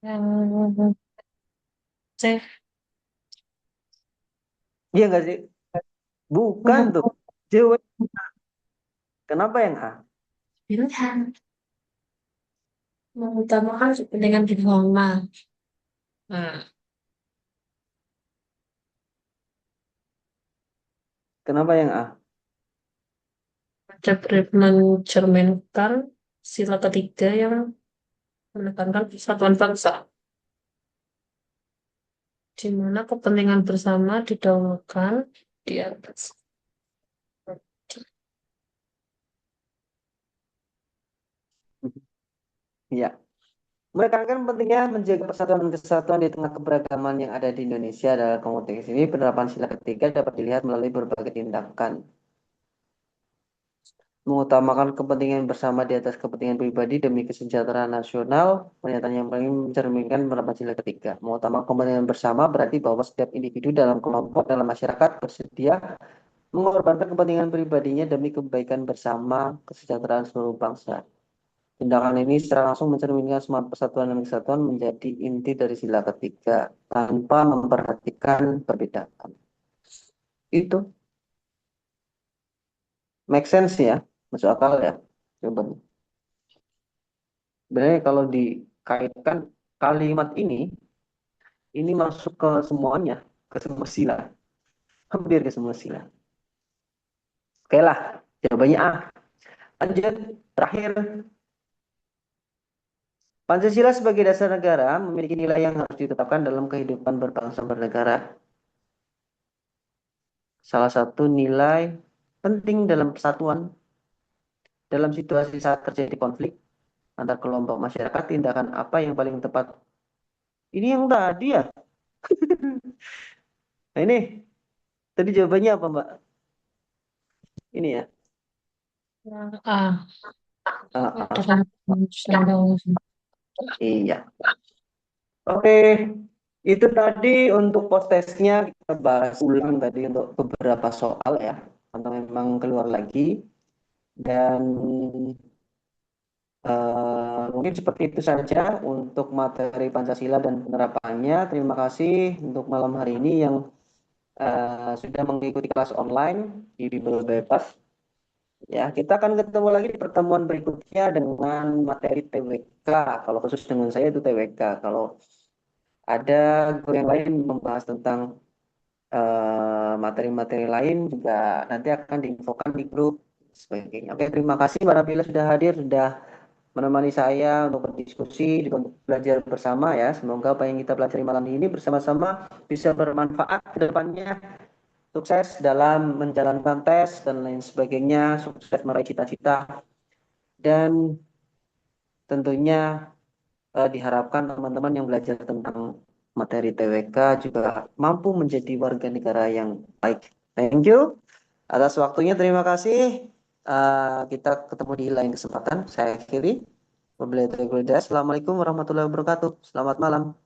yang C, iya nggak sih? Bukan tuh. Jawab. Kenapa yang A? pilihan mengutamakan kepentingan bersama. Nah, Kenapa yang A? dapat mencerminkan sila ketiga yang menekankan persatuan bangsa, di mana kepentingan bersama didahulukan di atas. Iya. Menekankan pentingnya menjaga persatuan dan kesatuan di tengah keberagaman yang ada di Indonesia. Dalam konteks ini, penerapan sila ketiga dapat dilihat melalui berbagai tindakan. Mengutamakan kepentingan bersama di atas kepentingan pribadi demi kesejahteraan nasional. Pernyataan yang paling mencerminkan penerapan sila ketiga. Mengutamakan kepentingan bersama berarti bahwa setiap individu dalam kelompok, dalam masyarakat bersedia mengorbankan kepentingan pribadinya demi kebaikan bersama kesejahteraan seluruh bangsa. Tindakan ini secara langsung mencerminkan semangat persatuan dan kesatuan menjadi inti dari sila ketiga tanpa memperhatikan perbedaan. Itu make sense ya, masuk akal ya. Coba. Sebenarnya kalau dikaitkan kalimat ini masuk ke semuanya, ke semua sila, hampir ke semua sila. Oke lah, jawabannya A. Lanjut, terakhir. Pancasila sebagai dasar negara memiliki nilai yang harus ditetapkan dalam kehidupan berbangsa bernegara. Salah satu nilai penting dalam persatuan dalam situasi saat terjadi konflik antar kelompok masyarakat, tindakan apa yang paling tepat? Ini yang tadi ya. Nah ini tadi jawabannya apa Mbak? Ini ya. Ah, Ah, ah, dengan iya. Oke, itu tadi untuk post testnya kita bahas ulang tadi untuk beberapa soal ya, atau memang keluar lagi dan mungkin seperti itu saja untuk materi Pancasila dan penerapannya. Terima kasih untuk malam hari ini yang sudah mengikuti kelas online di Bimbel Bebas. Ya, kita akan ketemu lagi di pertemuan berikutnya dengan materi TWK. Kalau khusus dengan saya itu TWK. Kalau ada guru yang lain membahas tentang materi-materi lain juga nanti akan diinfokan di grup sebagainya. Oke, terima kasih Mbak Nabila sudah hadir, sudah menemani saya untuk berdiskusi, untuk belajar bersama ya. Semoga apa yang kita pelajari malam ini bersama-sama bisa bermanfaat ke depannya. Sukses dalam menjalankan tes dan lain sebagainya, sukses meraih cita-cita dan tentunya diharapkan teman-teman yang belajar tentang materi TWK juga mampu menjadi warga negara yang baik. Thank you atas waktunya, terima kasih. Kita ketemu di lain kesempatan. Saya akhiri. Wabillahi taufiq wal hidayah. Assalamualaikum warahmatullahi wabarakatuh. Selamat malam.